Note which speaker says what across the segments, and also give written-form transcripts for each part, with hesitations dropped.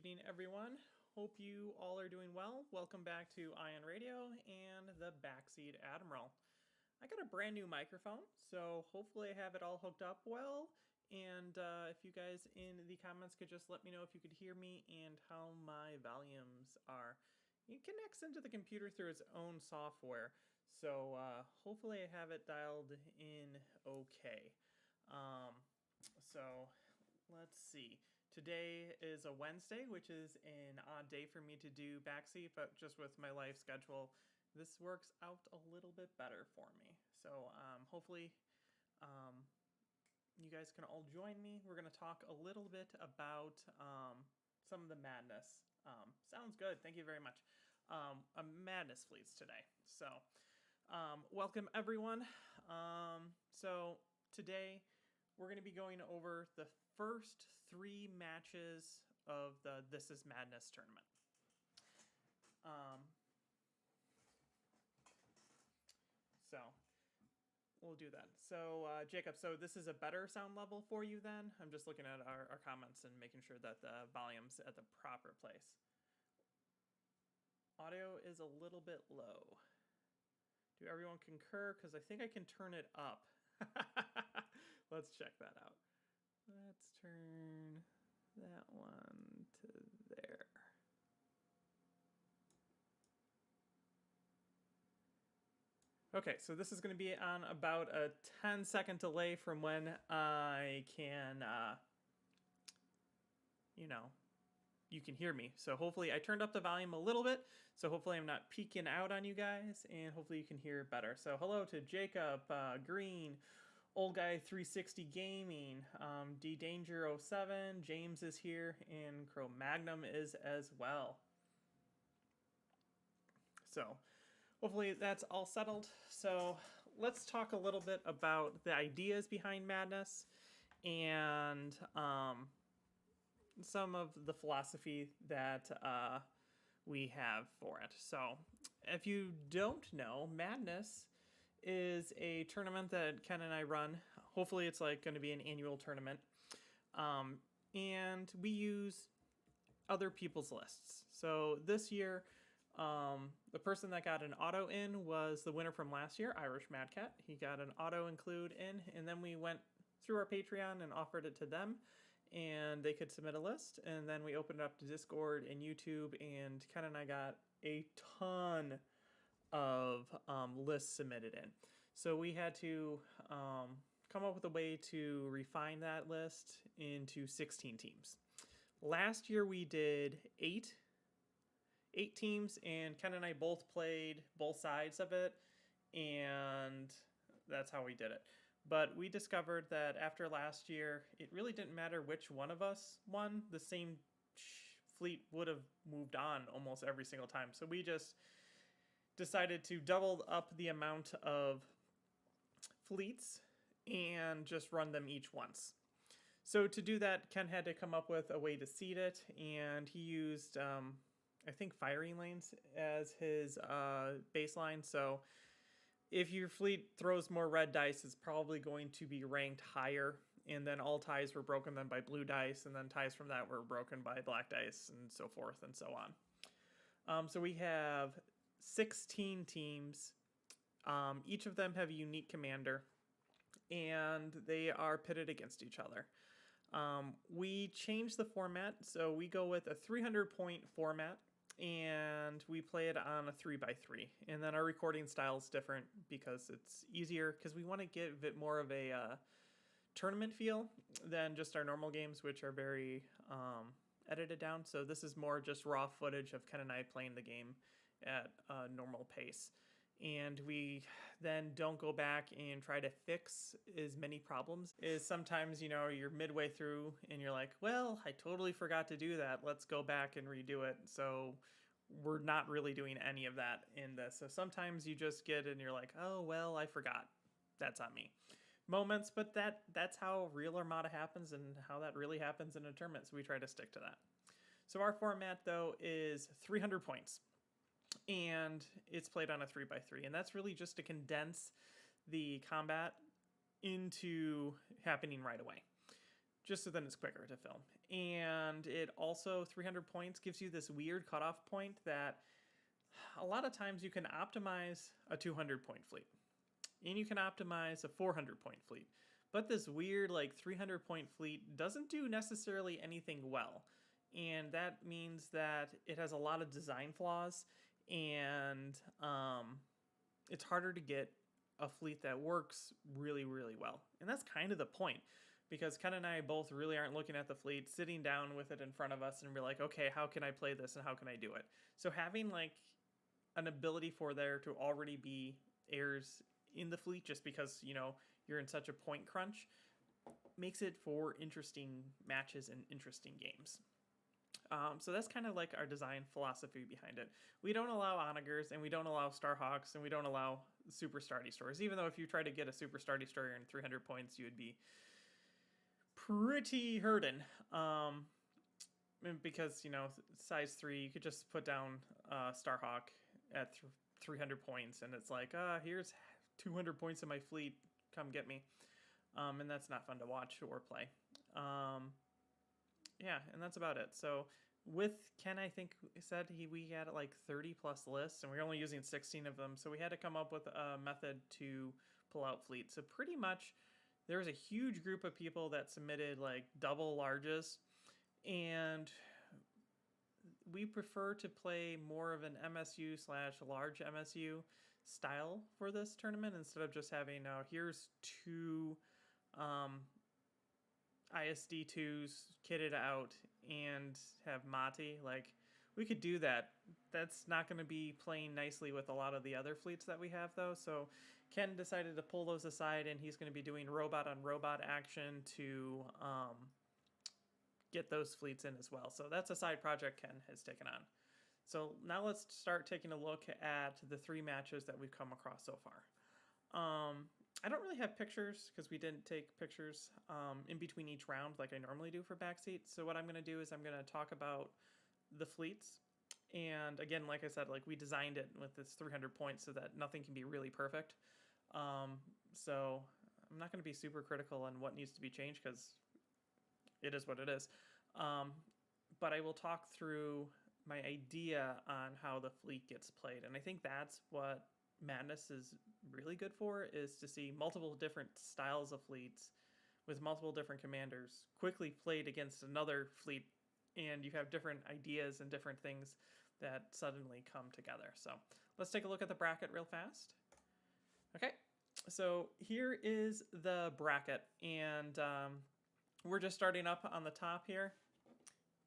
Speaker 1: evening, everyone. Hope you all are doing well. Welcome back to Ion Radio and the Backseat Admiral. I got a brand new microphone, so hopefully I have it all hooked up well. And if you guys in the comments could just let me know if you could hear me and how my volumes are. It connects into the computer through its own software, so hopefully I have it dialed in okay. So let's see. Today is a Wednesday, which is an odd day for me to do Backseat, but just with my life schedule, this works out a little bit better for me. So hopefully you guys can all join me. We're going to talk a little bit about some of the madness. Sounds good. Thank you very much. Madness fleets today. So welcome, everyone. So today we're going to be going over the first 3 matches of the This Is Madness tournament. So we'll do that. So Jacob, so this is a better sound level for you then? I'm just looking at our comments and making sure that the volume's at the proper place. Audio is a little bit low. Do everyone concur? Because I think I can turn it up. Let's check that out. Let's turn that one to there. Okay, so this is going to be on about a 10-second delay from when I can, you can hear me. So hopefully I turned up the volume a little bit, so hopefully I'm not peeking out on you guys, and hopefully you can hear better. So hello to Jacob, Green, Old Guy 360 Gaming, D Danger 07, James is here, and Crow Magnum is as well. So hopefully that's all settled. So let's talk a little bit about the ideas behind Madness and some of the philosophy that we have for it. So if you don't know, Madness is a tournament that Ken and I run. Hopefully it's like going to be an annual tournament. And we use other people's lists. So this year, the person that got an auto in was the winner from last year, IrishMadCat. He got an auto include in, and then we went through our Patreon and offered it to them, and they could submit a list, and then we opened it up to Discord and YouTube, and Ken and I got a ton of lists submitted in. So we had to come up with a way to refine that list into 16 teams. Last year we did 8 teams, and Ken and I both played both sides of it, and that's how we did it. But we discovered that after last year, it really didn't matter which one of us won. The same fleet would have moved on almost every single time. So we just decided to double up the amount of fleets and just run them each once. So to do that, Ken had to come up with a way to seed it, and he used, I think, firing lanes as his baseline. So if your fleet throws more red dice, it's probably going to be ranked higher, and then all ties were broken then by blue dice, and then ties from that were broken by black dice, and so forth and so on. So we have 16 teams. Each of them have a unique commander, and they are pitted against each other. We changed the format, so we go with a 300-point format, and we play it on a 3x3. And then our recording style is different because it's easier, because we want to give it more of a tournament feel than just our normal games, which are very edited down. So this is more just raw footage of Ken and I playing the game at a normal pace. And we then don't go back and try to fix as many problems. Is sometimes, you're midway through and you're like, well, I totally forgot to do that. Let's go back and redo it. So we're not really doing any of that in this. So sometimes you just get and you're like, oh, well, I forgot. That's on me. Moments, but that's how real Armada happens and how that really happens in a tournament. So we try to stick to that. So our format, though, is 300 points. And it's played on a 3x3, and that's really just to condense the combat into happening right away. just so then it's quicker to film. And it also, 300 points gives you this weird cutoff point that a lot of times you can optimize a 200 point fleet. And you can optimize a 400 point fleet. But this weird like 300 point fleet doesn't do necessarily anything well. And that means that it has a lot of design flaws, and it's harder to get a fleet that works really, really well. And that's kind of the point, because Ken and I both really aren't looking at the fleet, sitting down with it in front of us, and we're like, okay, how can I play this and how can I do it? So having like an ability for there to already be heirs in the fleet, just because, you know, you're in such a point crunch, makes it for interesting matches and interesting games. So that's kind of like our design philosophy behind it. We don't allow onagers, and we don't allow Starhawks, and we don't allow super star destroyers, even though if you try to get a super star destroyer in 300 points, you would be pretty hurting. Because, you know, size 3, you could just put down Starhawk at 300 points, and it's like, here's 200 points in my fleet, come get me. And that's not fun to watch or play. Yeah, and that's about it. So with Ken, I think said we had like 30 plus lists, and we were only using 16 of them. So we had to come up with a method to pull out fleets. So pretty much there was a huge group of people that submitted like double larges, and we prefer to play more of an MSU / large MSU style for this tournament, instead of just having, here's 2 ISD2s kitted out and have Mati. Like, we could do that. That's not going to be playing nicely with a lot of the other fleets that we have, though. So Ken decided to pull those aside, and he's going to be doing robot on robot action to get those fleets in as well. So that's a side project Ken has taken on. So now let's start taking a look at the 3 matches that we've come across so far. I don't really have pictures because we didn't take pictures in between each round like I normally do for Backseat. So what I'm going to do is I'm going to talk about the fleets. And again, like I said, like we designed it with this 300 points so that nothing can be really perfect. So I'm not going to be super critical on what needs to be changed because it is what it is. But I will talk through my idea on how the fleet gets played. And I think that's what Madness is really good for, is to see multiple different styles of fleets with multiple different commanders quickly played against another fleet, and you have different ideas and different things that suddenly come together. So let's take a look at the bracket real fast. Okay, so here is the bracket, and we're just starting up on the top here,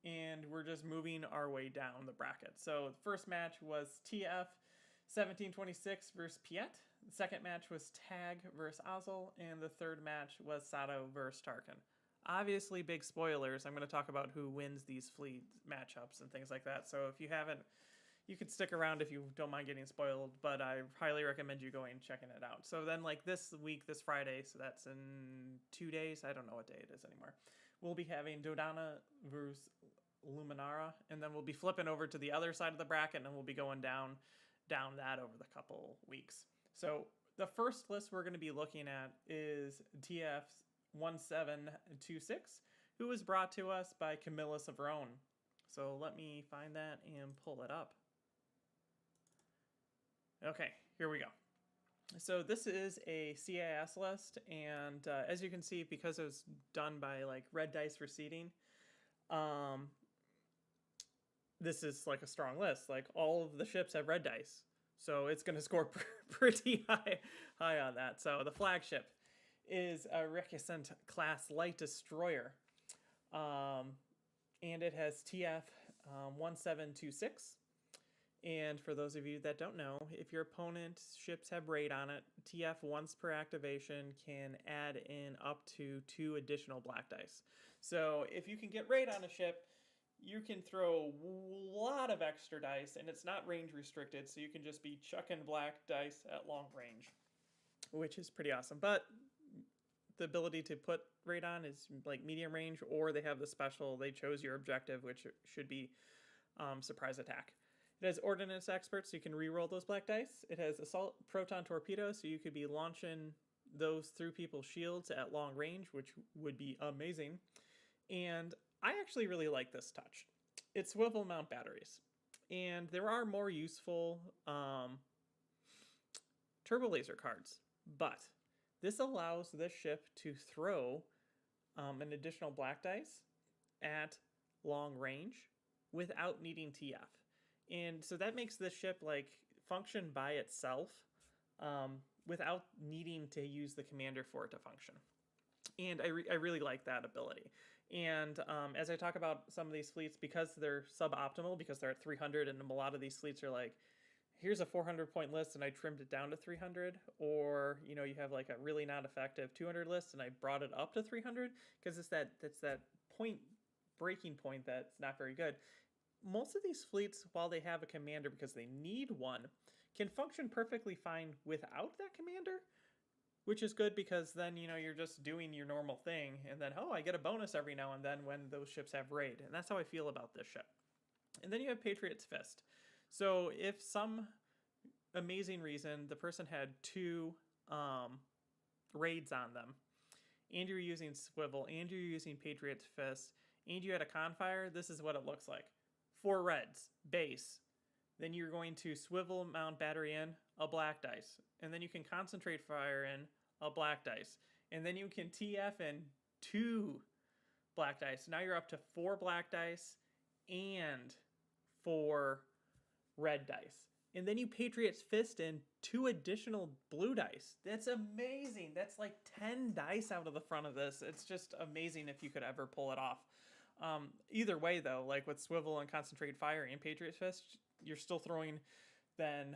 Speaker 1: and we're just moving our way down the bracket. So the first match was TF 1726 versus Piet. The second match was Tag versus Ozil, and the third match was Sato versus Tarkin. Obviously, big spoilers. I'm going to talk about who wins these fleet matchups and things like that. So if you haven't, you can stick around if you don't mind getting spoiled, but I highly recommend you going and checking it out. So then, like this week, this Friday, so that's in 2 days. I don't know what day it is anymore. We'll be having Dodana versus Luminara, and then we'll be flipping over to the other side of the bracket, and we'll be going down that over the couple weeks. So the first list we're going to be looking at is TF 1726, who was brought to us by Camilla Savrone. So let me find that and pull it up. Okay, here we go. So this is a CIS list, and as you can see, because it was done by like red dice for seeding, this is like a strong list. Like all of the ships have red dice, so it's going to score pretty high on that. So the flagship is a Recusant class light destroyer, and it has TF 1726. And for those of you that don't know, if your opponent's ships have raid on it, TF once per activation can add in up to 2 additional black dice. So if you can get raid on a ship, you can throw a lot of extra dice, and it's not range restricted, so you can just be chucking black dice at long range, which is pretty awesome. But the ability to put raid on is like medium range, or they have the special, they chose your objective, which should be surprise attack. It has Ordnance Expert, so you can re-roll those black dice. It has Assault Proton Torpedo, so you could be launching those through people's shields at long range, which would be amazing. And I actually really like this touch. It's swivel mount batteries. And there are more useful turbo laser cards, but this allows this ship to throw an additional black dice at long range without needing TF. And so that makes this ship like function by itself without needing to use the commander for it to function. And I really like that ability. And as I talk about some of these fleets, because they're suboptimal, because they're at 300, and a lot of these fleets are like, here's a 400 point list and I trimmed it down to 300, or you have like a really not effective 200 list and I brought it up to 300, because it's that point breaking point that's not very good. Most of these fleets, while they have a commander because they need one, can function perfectly fine without that commander, which is good because then you're just doing your normal thing, and then I get a bonus every now and then when those ships have raid, and that's how I feel about this ship. And then you have Patriot's Fist. So if some amazing reason the person had 2 raids on them, and you're using Swivel, and you're using Patriot's Fist, and you had a Confire, this is what it looks like. 4 reds, base. Then you're going to Swivel mount battery in, a black dice. And then you can Concentrate Fire in, a black dice. And then you can TF in 2 black dice. Now you're up to 4 black dice and 4 red dice. And then you Patriot's Fist in 2 additional blue dice. That's amazing. That's like 10 dice out of the front of this. It's just amazing if you could ever pull it off. Either way, though, like with Swivel and Concentrate Fire and Patriot's Fist, you're still throwing then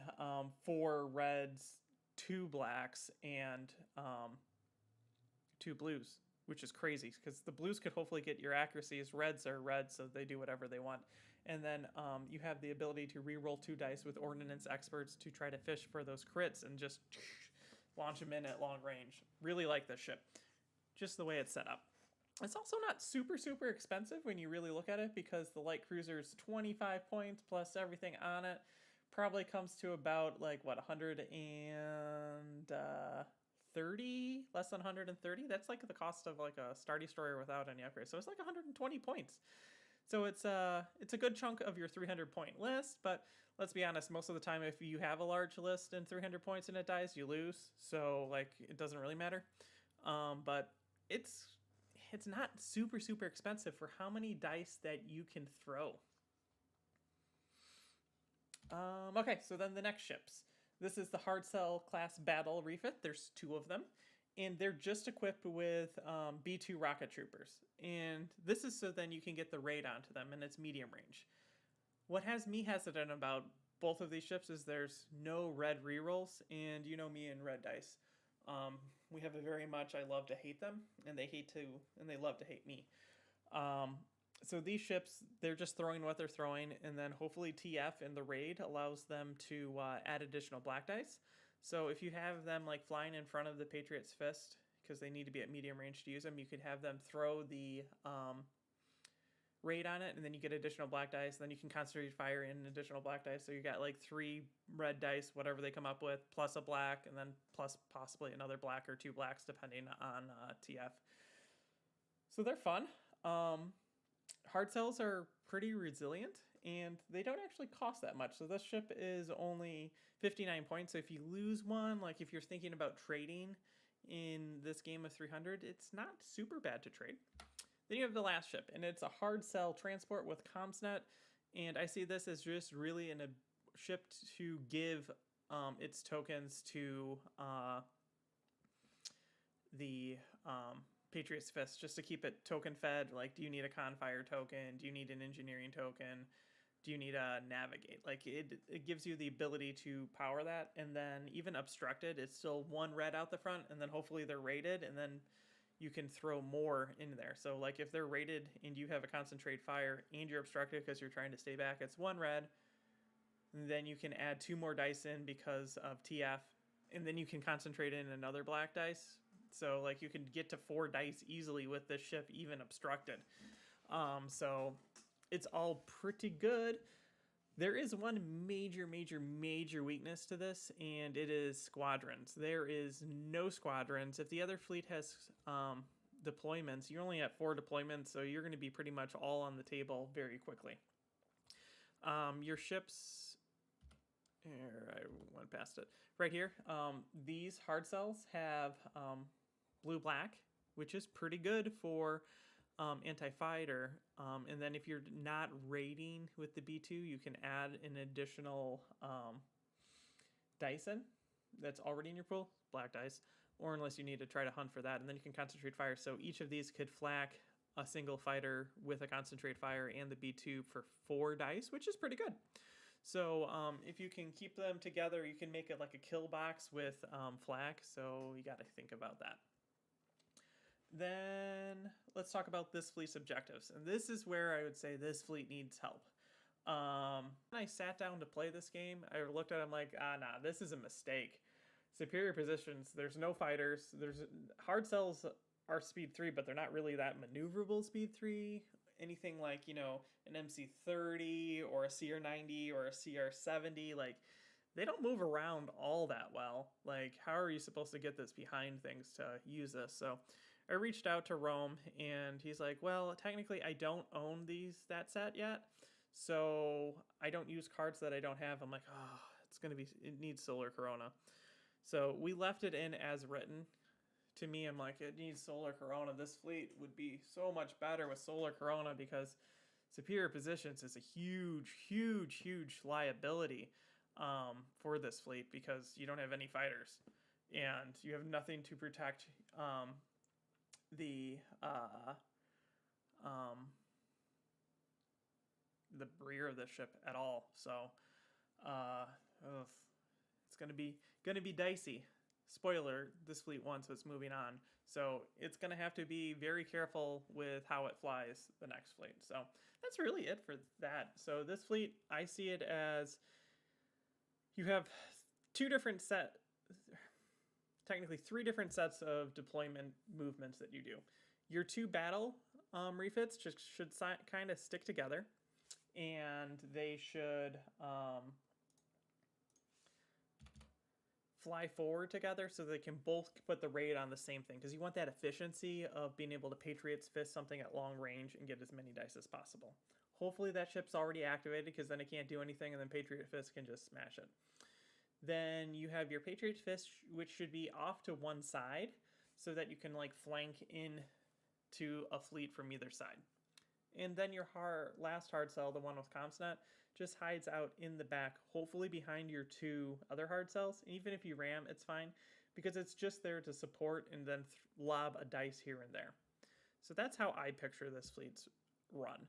Speaker 1: 4 reds, 2 blacks, and 2 blues, which is crazy because the blues could hopefully get your accuracies. Reds are red, so they do whatever they want. And then you have the ability to re-roll 2 dice with Ordnance Experts to try to fish for those crits and just launch them in at long range. Really like this ship, just the way it's set up. It's also not super, super expensive when you really look at it, because the light cruiser's 25 points plus everything on it probably comes to about like 130, less than 130. That's like the cost of like a Star Destroyer without any upgrades. So it's like 120 points. So it's a good chunk of your 300 point list, but let's be honest, most of the time if you have a large list and 300 points and it dies, you lose. So like it doesn't really matter. But it's not super, super expensive for how many dice that you can throw. Okay, so then the next ships. This is the Hard Cell class battle refit. There's 2 of them, and they're just equipped with B2 rocket troopers. And this is so then you can get the raid onto them, and it's medium range. What has me hesitant about both of these ships is there's no red rerolls, and you know me and red dice. We have a very much I love to hate them, and they love to hate me. So these ships, they're just throwing what they're throwing, and then hopefully TF in the raid allows them to add additional black dice. So if you have them like flying in front of the Patriot's Fist, because they need to be at medium range to use them, you could have them throw the raid on it, and then you get additional black dice. Then you can Concentrate Fire in additional black dice. So you got like 3 red dice, whatever they come up with, plus a black, and then plus possibly another black or 2 blacks, depending on TF. So they're fun. Hard cells are pretty resilient, and they don't actually cost that much. So this ship is only 59 points. So if you lose one, like if you're thinking about trading in this game of 300, it's not super bad to trade. Then you have the last ship, and it's a hard cell transport with CommsNet, and I see this as just really a ship to give its tokens to the Patriot's Fist, just to keep it token fed. Like, do you need a Confire token? Do you need an engineering token? Do you need a navigate? Like, it gives you the ability to power that, and then even obstructed, it's still 1 red out the front, and then hopefully they're rated, and then you can throw more in there. So like if they're rated and you have a Concentrate Fire and you're obstructed because you're trying to stay back, it's 1 red. And then you can add 2 more dice in because of TF, and then you can concentrate in another black dice. So like you can get to 4 dice easily with this ship, even obstructed. So it's all pretty good. There is one major weakness to this, and it is squadrons. There is no squadrons. If the other fleet has deployments. You're only at 4 deployments, so you're going to be pretty much all on the table very quickly. Your ships, here, I went past it. Right here, these hard cells have blue-black, which is pretty good for anti-fighter. And then if you're not raiding with the B2, you can add an additional dice in that's already in your pool, black dice, or unless you need to try to hunt for that, and then you can concentrate fire. So each of these could flak a single fighter with a concentrate fire and the B2 for 4 dice, which is pretty good. So if you can keep them together, you can make it like a kill box with flak, so you got to think about that. Then let's talk about this fleet's objectives, and this is where I would say this fleet needs help. When I sat down to play this game, I looked at it, I'm like, nah, this is a mistake. Superior positions, there's no fighters, there's hard cells are speed 3, but they're not really that maneuverable speed 3. Anything like, you know, an MC30 or a CR90 or a CR70, like, they don't move around all that well. Like, how are you supposed to get this behind things to use this? So I reached out to Rome, and he's like, well, technically I don't own that set yet, so I don't use cards that I don't have. I'm like, oh, it needs Solar Corona. So we left it in as written. To me, I'm like, it needs Solar Corona. This fleet would be so much better with Solar Corona because superior positions is a huge, huge, huge liability for this fleet because you don't have any fighters and you have nothing to protect the rear of the ship at all. So it's gonna be dicey. Spoiler, this fleet won, so it's moving on. So it's gonna have to be very careful with how it flies the next fleet. So that's really it for that. So this fleet, I see it as you have technically 3 different sets of deployment movements that you do. Your 2 battle refits should kind of stick together, and they should fly forward together so they can both put the raid on the same thing, because you want that efficiency of being able to Patriot's Fist something at long range and get as many dice as possible. Hopefully that ship's already activated, because then it can't do anything, and then Patriot Fist can just smash it. Then you have your Patriot Fist, which should be off to one side so that you can like flank in to a fleet from either side. And then your last hard cell, the one with CompsNet, just hides out in the back, hopefully behind your 2 other hard cells. And even if you ram, it's fine, because it's just there to support and then lob a dice here and there. So that's how I picture this fleet's run.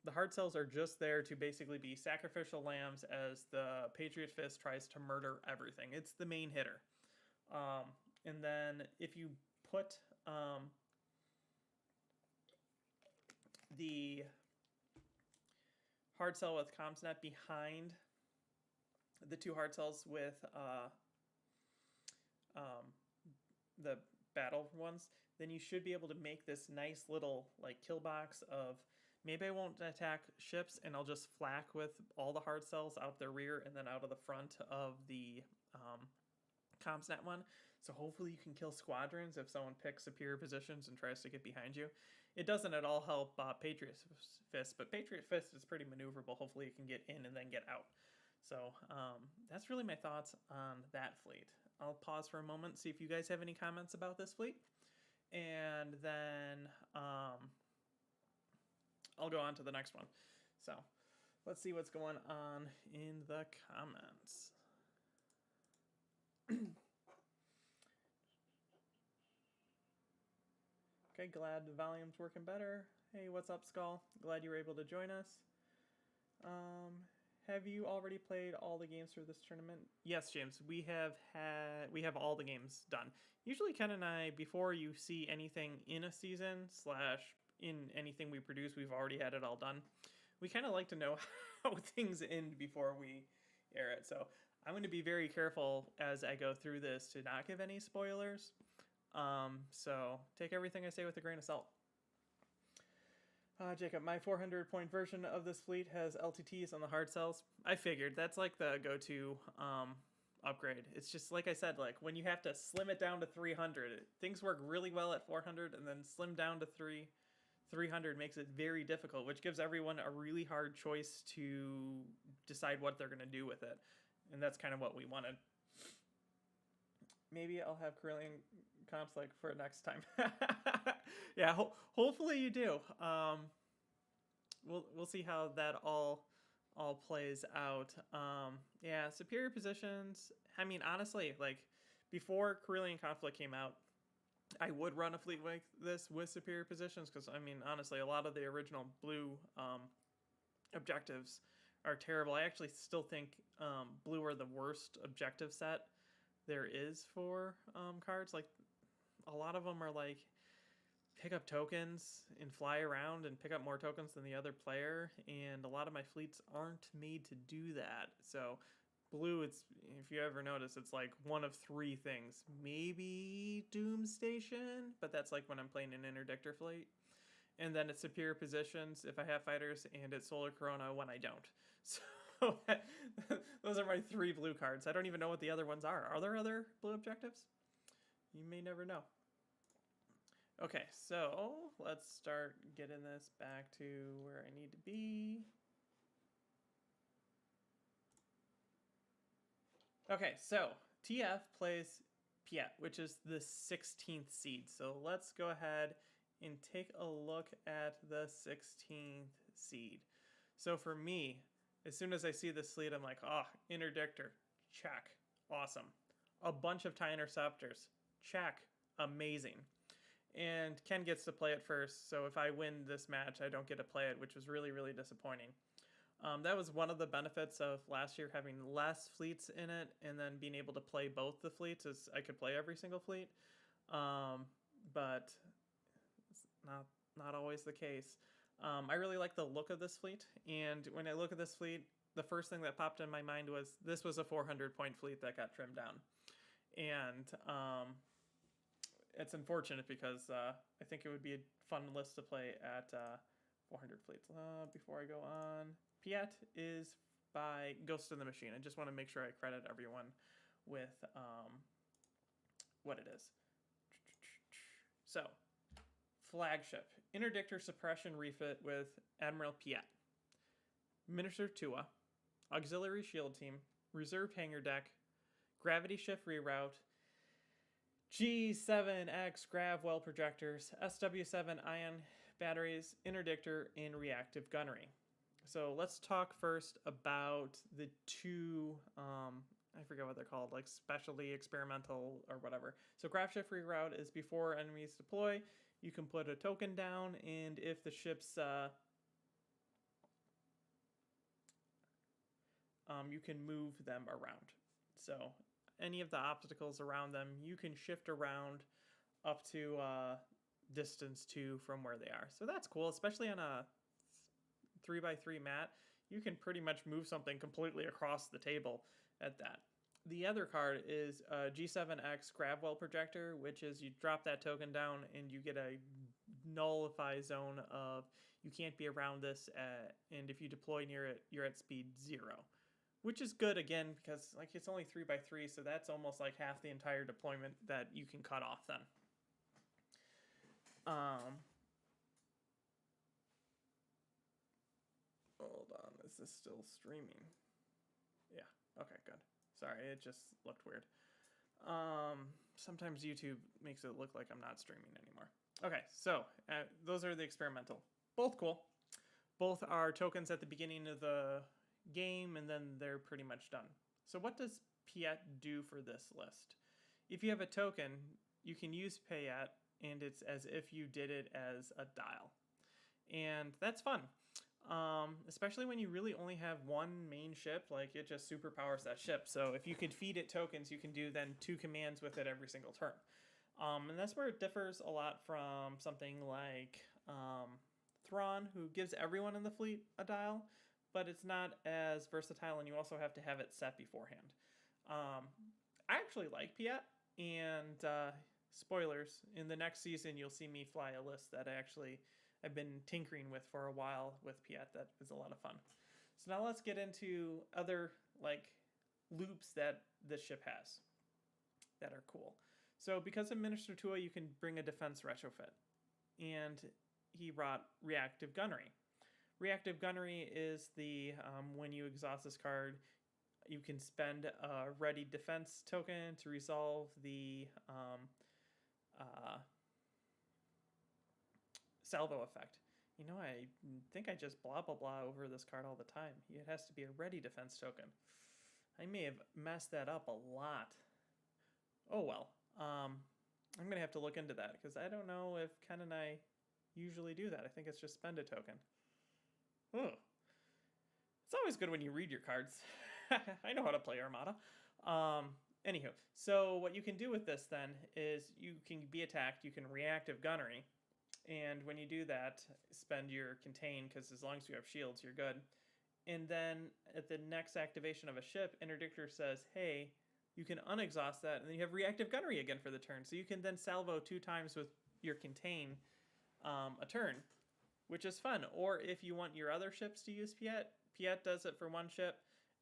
Speaker 1: The hard cells are just there to basically be sacrificial lambs as the Patriot Fist tries to murder everything. It's the main hitter. And then if you put the hard cell with CompsNet behind the 2 hard cells with the battle ones, then you should be able to make this nice little like kill box of, maybe I won't attack ships and I'll just flak with all the hard cells out the rear and then out of the front of the CompsNet one. So hopefully you can kill squadrons if someone picks superior positions and tries to get behind you. It doesn't at all help Patriot Fist, but Patriot Fist is pretty maneuverable. Hopefully it can get in and then get out. So that's really my thoughts on that fleet. I'll pause for a moment, see if you guys have any comments about this fleet. And then I'll go on to the next one. So let's see what's going on in the comments. Okay, glad the volume's working better. Hey, what's up, Skull? Glad you were able to join us. Have you already played all the games for this tournament? Yes, James, we have all the games done. Usually Ken and I, before you see anything in a season / in anything we produce, we've already had it all done. We kind of like to know how things end before we air it. So I'm going to be very careful as I go through this to not give any spoilers. So take everything I say with a grain of salt. Jacob, my 400-point version of this fleet has LTTs on the hard cells. I figured that's like the go-to upgrade. It's just like I said, like when you have to slim it down to 300, things work really well at 400, and then slim down to 300 makes it very difficult, which gives everyone a really hard choice to decide what they're going to do with it. And that's kind of what we wanted. Maybe I'll have Carillion comps like for next time. Yeah, hopefully you do. We'll see how that all plays out. Yeah, superior positions. I mean, honestly, like before Carillion Conflict came out, I would run a fleet like this with superior positions because, I mean, honestly, a lot of the original blue objectives are terrible. I actually still think blue are the worst objective set there is for cards. Like, a lot of them are like pick up tokens and fly around and pick up more tokens than the other player, and a lot of my fleets aren't made to do that. So blue, it's, if you ever notice, it's like one of three things. Maybe Doom Station, but that's like when I'm playing an interdictor fleet. And then it's superior positions if I have fighters, and it's Solar Corona when I don't. So those are my three blue cards. I don't even know what the other ones are. Are there other blue objectives? You may never know. Okay, so let's start getting this back to where I need to be. Okay, so TF plays Piet, which is the 16th seed. So let's go ahead and take a look at the 16th seed. So for me, as soon as I see this fleet, I'm like, oh, interdictor, check, awesome. A bunch of TIE interceptors, check, amazing. And Ken gets to play it first, so if I win this match, I don't get to play it, which was really, really disappointing. That was one of the benefits of last year having less fleets in it, and then being able to play both the fleets, is I could play every single fleet, but it's not always the case. I really like the look of this fleet, and when I look at this fleet, the first thing that popped in my mind was this was a 400-point fleet that got trimmed down, and it's unfortunate because I think it would be a fun list to play at 400 fleets. Before I go on, Piet is by Ghost in the Machine. I just want to make sure I credit everyone with what it is. So, flagship, interdictor suppression refit with Admiral Piet, Minister Tua, auxiliary shield team, reserve hangar deck, gravity shift reroute, G7X grav well projectors, SW7 ion batteries, interdictor, and reactive gunnery. So let's talk first about the two, I forget what they're called, like specialty, experimental, or whatever. So grav shift reroute is before enemies deploy, you can put a token down, and if the ship's, you can move them around. So any of the obstacles around them, you can shift around up to distance 2 from where they are. So that's cool, especially on a 3x3 mat. You can pretty much move something completely across the table at that. The other card is G7X grav well projector, which is you drop that token down and you get a nullify zone of you can't be around this, and if you deploy near it, you're at speed 0. Which is good, again, because like it's only 3x3, so that's almost like half the entire deployment that you can cut off then. Hold on, is this still streaming? Yeah, okay, good. Sorry, it just looked weird. Sometimes YouTube makes it look like I'm not streaming anymore. Okay, so those are the experimental. Both cool. Both are tokens at the beginning of the game, and then they're pretty much done. So what does Piet do for this list? If you have a token, you can use Piet, and it's as if you did it as a dial. And that's fun. Especially when you really only have one main ship, like it just superpowers that ship. So if you could feed it tokens, you can do then 2 commands with it every single turn. And that's where it differs a lot from something like Thrawn, who gives everyone in the fleet a dial, but it's not as versatile, and you also have to have it set beforehand. I actually like Piet, and spoilers, in the next season you'll see me fly a list that I've been tinkering with for a while with Piet. That is a lot of fun. So now let's get into other like loops that this ship has that are cool. So because of Minister Tua, you can bring a defense retrofit. And he brought reactive gunnery. Reactive gunnery is the, when you exhaust this card, you can spend a ready defense token to resolve the salvo effect. You know, I think I just blah blah blah over this card all the time. It has to be a ready defense token. I may have messed that up a lot. Oh well. I'm going to have to look into that because I don't know if Ken and I usually do that. I think it's just spend a token. Ugh. It's always good when you read your cards. I know how to play Armada. Anywho, so what you can do with this then is you can be attacked, you can reactive gunnery, and when you do that, spend your contain, because as long as you have shields, you're good. And then at the next activation of a ship, Interdictor says, hey, you can unexhaust that, and then you have reactive gunnery again for the turn. So you can then salvo 2 times with your contain a turn, which is fun. Or if you want your other ships to use Piet, Piet does it for 1 ship,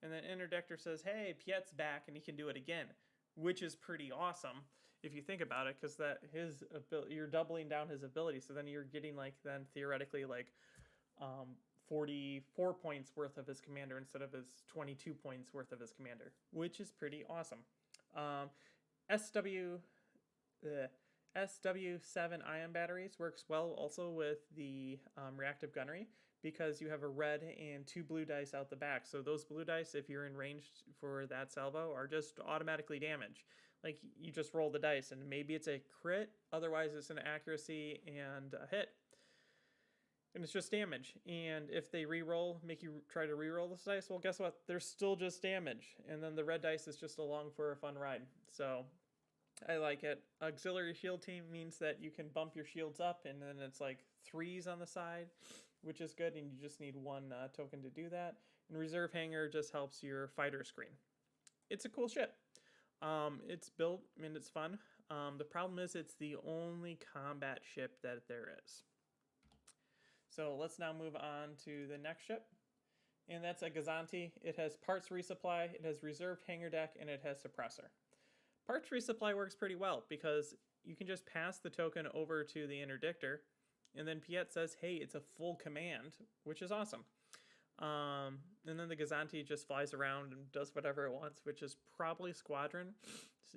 Speaker 1: and then Interdictor says, hey, Piet's back, and he can do it again, which is pretty awesome if you think about it, because that his ability, you're doubling down his ability, so then you're getting like then theoretically like 44 points worth of his commander instead of his 22 points worth of his commander, which is pretty awesome. SW7 ion batteries works well also with the reactive gunnery, because you have a red and 2 blue dice out the back. So those blue dice, if you're in range for that salvo, are just automatically damage. Like, you just roll the dice, and maybe it's a crit, otherwise it's an accuracy and a hit. And it's just damage. And if they re-roll, make you try to re-roll this dice, well, guess what? They're still just damage. And then the red dice is just along for a fun ride. So I like it. Auxiliary shield team means that you can bump your shields up, and then it's like 3s on the side, which is good, and you just need 1 token to do that. And reserve hangar just helps your fighter screen. It's a cool ship. It's built, I mean, it's fun. The problem is it's the only combat ship that there is. So let's now move on to the next ship. And that's a Gazanti. It has parts resupply, it has reserved hangar deck, and it has suppressor. Parts resupply works pretty well because you can just pass the token over to the interdictor, and then Piet says, hey, it's a full command, which is awesome. And then the Gazanti just flies around and does whatever it wants, which is probably squadron,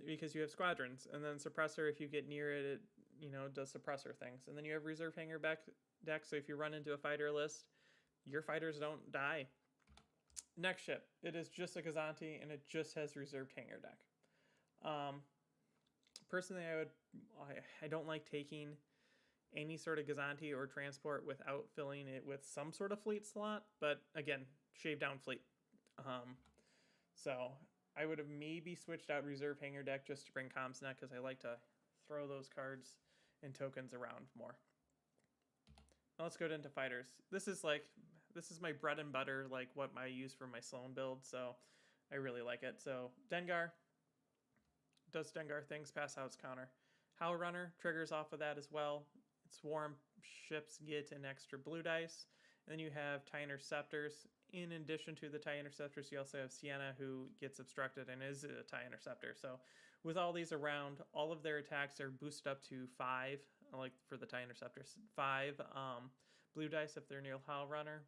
Speaker 1: because you have squadrons. And then suppressor, if you get near it, it does suppressor things. And then you have reserve hangar deck, so if you run into a fighter list, your fighters don't die. Next ship, it is just a Gazanti, and it just has reserved hangar deck. Personally, I don't like taking any sort of Gazanti or transport without filling it with some sort of fleet slot, but again, shave down fleet. So I would have maybe switched out reserve hangar deck just to bring Comsnet, because I like to throw those cards and tokens around more. Now let's go into fighters. This is my bread and butter, like what I use for my Sloan build, so I really like it. So Dengar does Dengar things, pass outs, counter. Howl Runner triggers off of that as well. Swarm ships get an extra blue dice. And then you have TIE Interceptors. In addition to the TIE Interceptors, you also have Sienna, who gets obstructed and is a TIE Interceptor. So with all these around, all of their attacks are boosted up to 5, like for the TIE Interceptors, 5 blue dice if they're near Howl Runner.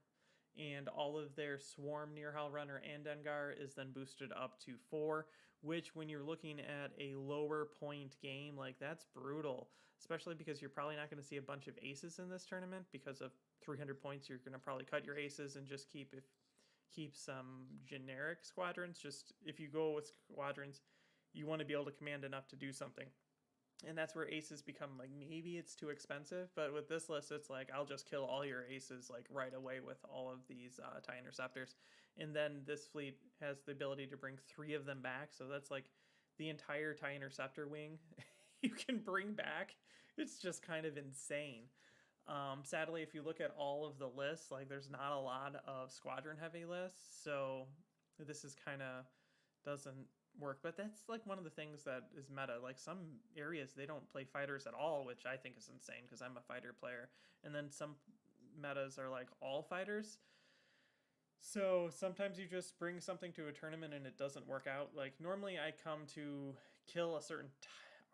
Speaker 1: And all of their Swarm near Howl Runner and Dengar is then boosted up to 4, which when you're looking at a lower point game, like, that's brutal, especially because you're probably not going to see a bunch of aces in this tournament. Because of 300 points, you're going to probably cut your aces and just keep some generic squadrons. Just if you go with squadrons, you want to be able to command enough to do something. And that's where aces become, like, maybe it's too expensive, but with this list, it's like, I'll just kill all your aces, like, right away with all of these TIE Interceptors. And then this fleet has the ability to bring 3 of them back, so that's like the entire TIE Interceptor wing you can bring back. It's just kind of insane. Sadly, if you look at all of the lists, like, there's not a lot of squadron heavy lists, so this is kind of doesn't work. But that's like one of the things that is meta. Like, some areas they don't play fighters at all, which I think is insane because I'm a fighter player. And then some metas are like all fighters. So sometimes you just bring something to a tournament and it doesn't work out. Like normally I come to kill a certain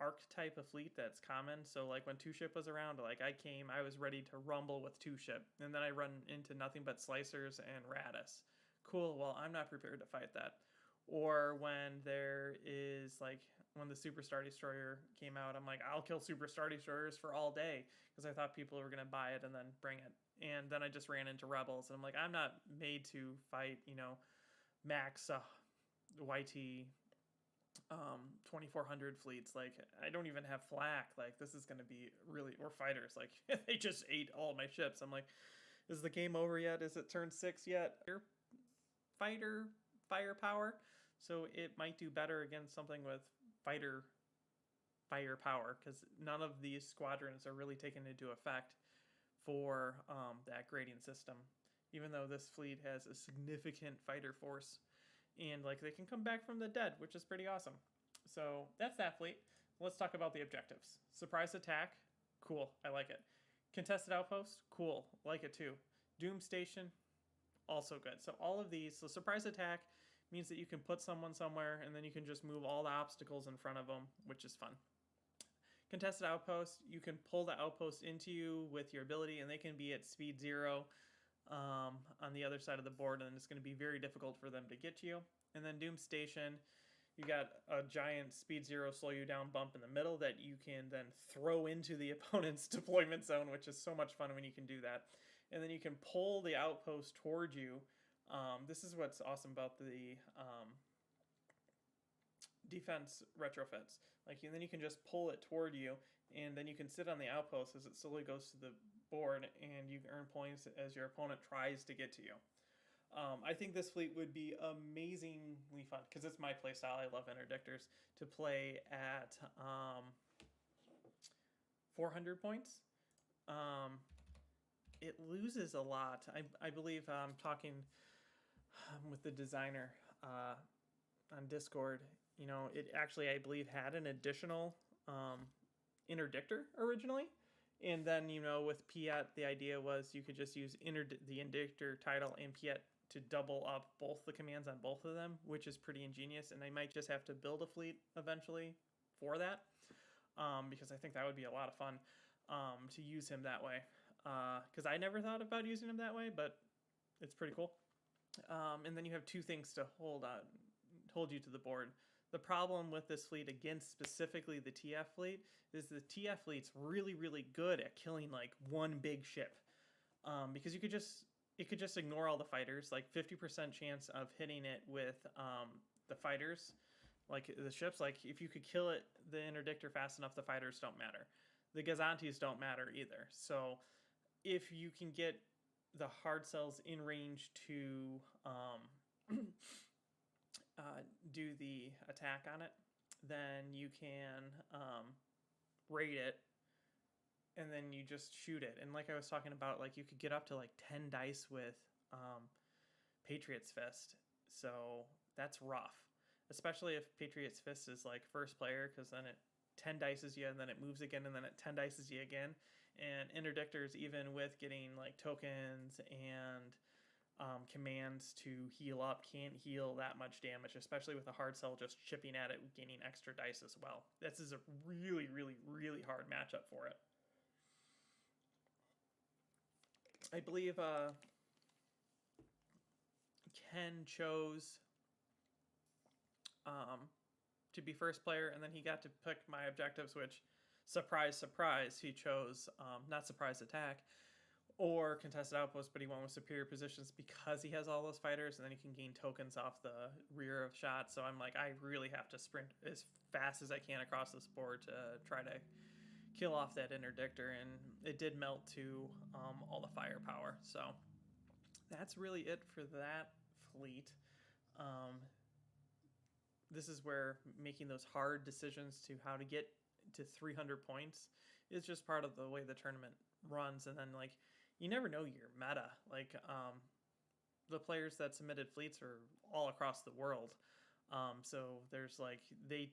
Speaker 1: archetype of fleet that's common. So like when two ship was around, like I was ready to rumble with two ship, and then I run into nothing but slicers and Radis. Cool. Well, I'm not prepared to fight that. Or when there is like when the Super Star Destroyer came out, I'm like, I'll kill Super Star Destroyers for all day because I thought people were gonna buy it and then bring it. And then I just ran into Rebels, and I'm like, I'm not made to fight, max YT 2400 fleets. Like, I don't even have flak. Like, this is going to be really, or fighters. Like, they just ate all my ships. I'm like, is the game over yet? Is it turn 6 yet? Fighter firepower. So it might do better against something with fighter firepower because none of these squadrons are really taken into effect for that grading system, even though this fleet has a significant fighter force, and like they can come back from the dead, which is pretty awesome. So that's that fleet. Let's talk about the objectives. Surprise attack, cool, I like it. Contested outpost, cool, like it too. Doom station, also good. So all of these, so surprise attack means that you can put someone somewhere and then you can just move all the obstacles in front of them, which is fun. Contested outpost, you can pull the outpost into you with your ability, and they can be at speed 0 on the other side of the board, and it's going to be very difficult for them to get to you. And then Doom Station, you got a giant speed 0 slow you down bump in the middle that you can then throw into the opponent's deployment zone, which is so much fun when you can do that. And then you can pull the outpost toward you. This is what's awesome about the defense retrofits. Like, and then you can just pull it toward you, and then you can sit on the outpost as it slowly goes to the board, and you earn points as your opponent tries to get to you. I think this fleet would be amazingly fun because it's my playstyle. I love interdictors to play at 400 points. It loses a lot. I believe I'm talking with the designer on Discord. It actually, I believe, had an additional interdictor originally. And then, with Piet, the idea was you could just use the interdictor title and Piet to double up both the commands on both of them, which is pretty ingenious. And I might just have to build a fleet eventually for that, because I think that would be a lot of fun to use him that way. Because I never thought about using him that way, but it's pretty cool. And then you have two things to hold you to the board. The problem with this fleet against specifically the TF fleet is the TF fleet's really, really good at killing like one big ship, because it could just ignore all the fighters. Like 50% chance of hitting it with the fighters, like the ships. Like if you could kill it, the interdictor fast enough, the fighters don't matter. The Gazantes don't matter either. So if you can get the hard cells in range to do the attack on it, then you can raid it, and then you just shoot it. And like I was talking about, like you could get up to like 10 dice with Patriot's Fist. So that's rough, especially if Patriot's Fist is like first player, because then it 10 dices you, and then it moves again, and then it 10 dices you again. And interdictors, even with getting like tokens and commands to heal up, can't heal that much damage, especially with a hard cell just chipping at it, gaining extra dice as well. This is a really, really, really hard matchup for it. I believe Ken chose to be first player, and then he got to pick my objectives, which, surprise, surprise, he chose not surprise attack or contested outpost, but he went with superior positions because he has all those fighters, and then he can gain tokens off the rear of shots. So I'm like, I really have to sprint as fast as I can across this board to try to kill off that interdictor, and it did melt to all the firepower. So that's really it for that fleet. This is where making those hard decisions to how to get to 300 points is just part of the way the tournament runs. And then like you never know your meta. Like the players that submitted fleets are all across the world, so there's like they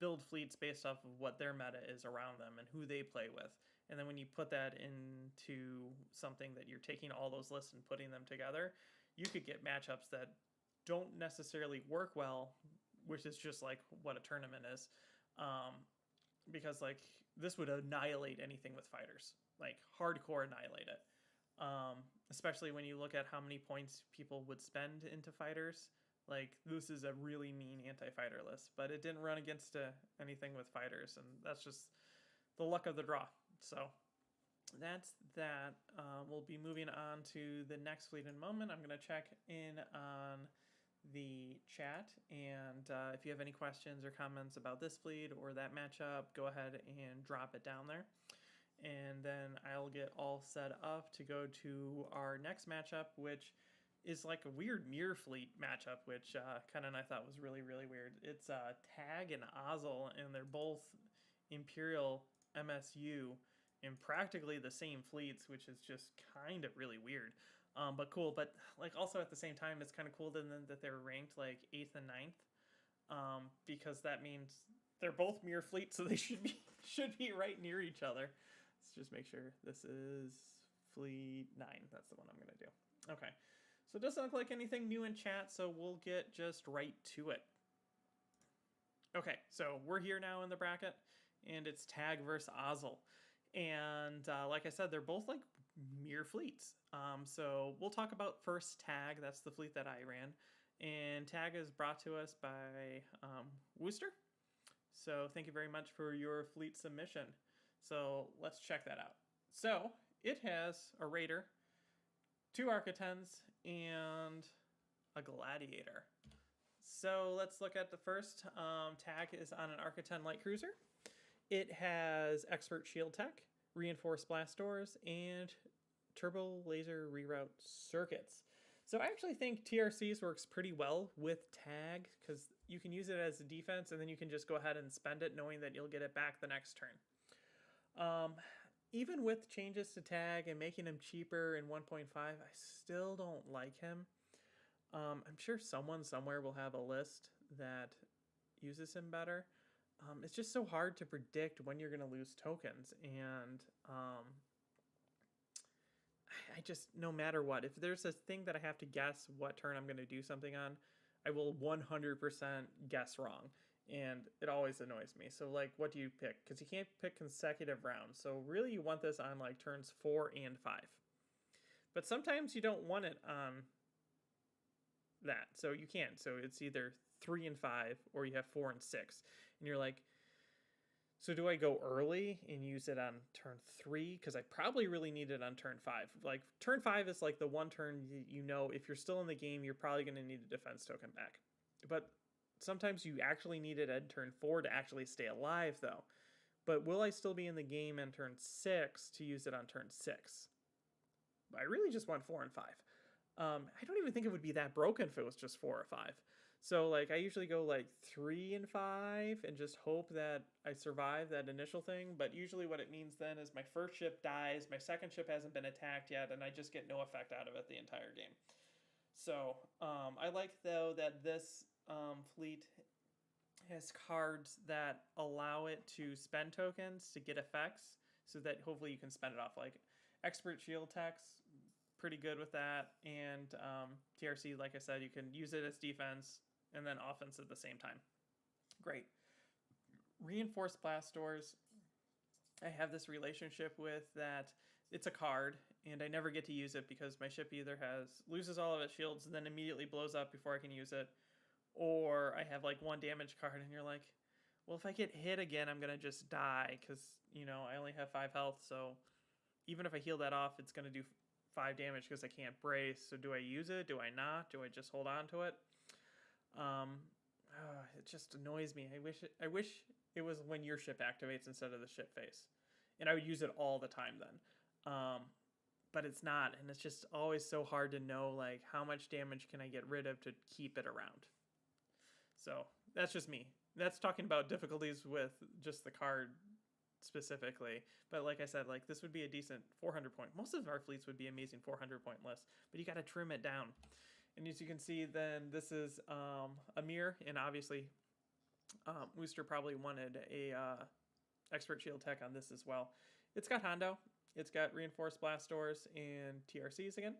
Speaker 1: build fleets based off of what their meta is around them and who they play with. And then when you put that into something that you're taking all those lists and putting them together, you could get matchups that don't necessarily work well, which is just like what a tournament is. Because like this would annihilate anything with fighters, like hardcore annihilate it. Especially when you look at how many points people would spend into fighters. Like this is a really mean anti-fighter list, but it didn't run against anything with fighters, and that's just the luck of the draw. So that's that. We'll be moving on to the next fleet in a moment. I'm going to check in on the chat, and if you have any questions or comments about this fleet or that matchup, go ahead and drop it down there. And then I'll get all set up to go to our next matchup, which is like a weird mirror fleet matchup, which Ken and I thought was really, really weird. It's Tag and Ozil, and they're both Imperial MSU in practically the same fleets, which is just kind of really weird. But cool. But like also at the same time, it's kind of cool that they're ranked like 8th and 9th, because that means they're both mirror fleets, so they should be right near each other. Let's just make sure this is fleet 9. That's the one I'm gonna do. Okay. So it doesn't look like anything new in chat, so we'll get just right to it. Okay, so we're here now in the bracket, and it's Tag versus Ozil. And like I said, they're both like mirror fleets. So we'll talk about first Tag. That's the fleet that I ran. And Tag is brought to us by Wooster. So thank you very much for your fleet submission. So let's check that out. So it has a Raider, 2 Architens, and a Gladiator. So let's look at the first. Tag is on an Architen light cruiser. It has expert shield tech, reinforced blast doors, and turbo laser reroute circuits. So I actually think TRCs works pretty well with Tag because you can use it as a defense, and then you can just go ahead and spend it knowing that you'll get it back the next turn. Even with changes to Tag and making him cheaper in 1.5, I still don't like him. I'm sure someone somewhere will have a list that uses him better. It's just so hard to predict when you're going to lose tokens. And I just, no matter what, if there's a thing that I have to guess what turn I'm going to do something on, I will 100% guess wrong. And it always annoys me. So like, what do you pick? Because you can't pick consecutive rounds. So really you want this on like turns 4 and 5. But sometimes you don't want it on that. So you can't. So it's either 3 and 5 or you have 4 and 6. And you're like, so do I go early and use it on turn 3? Because I probably really need it on turn 5. Like turn 5 is like the one turn you know if you're still in the game, you're probably going to need a defense token back. But sometimes you actually need it at turn 4 to actually stay alive, though. But will I still be in the game on turn 6 to use it on turn 6? I really just want 4 and 5. I don't even think it would be that broken if it was just 4 or 5. So, like, I usually go, like, 3 and 5 and just hope that I survive that initial thing. But usually what it means then is my first ship dies, my second ship hasn't been attacked yet, and I just get no effect out of it the entire game. So, I like, though, that this fleet has cards that allow it to spend tokens to get effects so that hopefully you can spend it off. Like expert shield techs, pretty good with that, and TRC, like I said, you can use it as defense and then offense at the same time. Great. Reinforced blast doors, I have this relationship with that it's a card and I never get to use it because my ship either loses all of its shields and then immediately blows up before I can use it, or I have like 1 damage card and you're like, well, if I get hit again, I'm going to just die because, you know, I only have 5 health. So even if I heal that off, it's going to do 5 damage because I can't brace. So do I use it? Do I not? Do I just hold on to it? It just annoys me. I wish it was when your ship activates instead of the ship face. And I would use it all the time then. But it's not. And it's just always so hard to know, like, how much damage can I get rid of to keep it around. So that's just me. That's talking about difficulties with just the card specifically. But like I said, like this would be a decent 400 point. Most of our fleets would be amazing 400 point lists, but you got to trim it down. And as you can see, then this is a mirror, and obviously Wooster probably wanted a expert shield tech on this as well. It's got Hondo. It's got reinforced blast doors and TRCs again.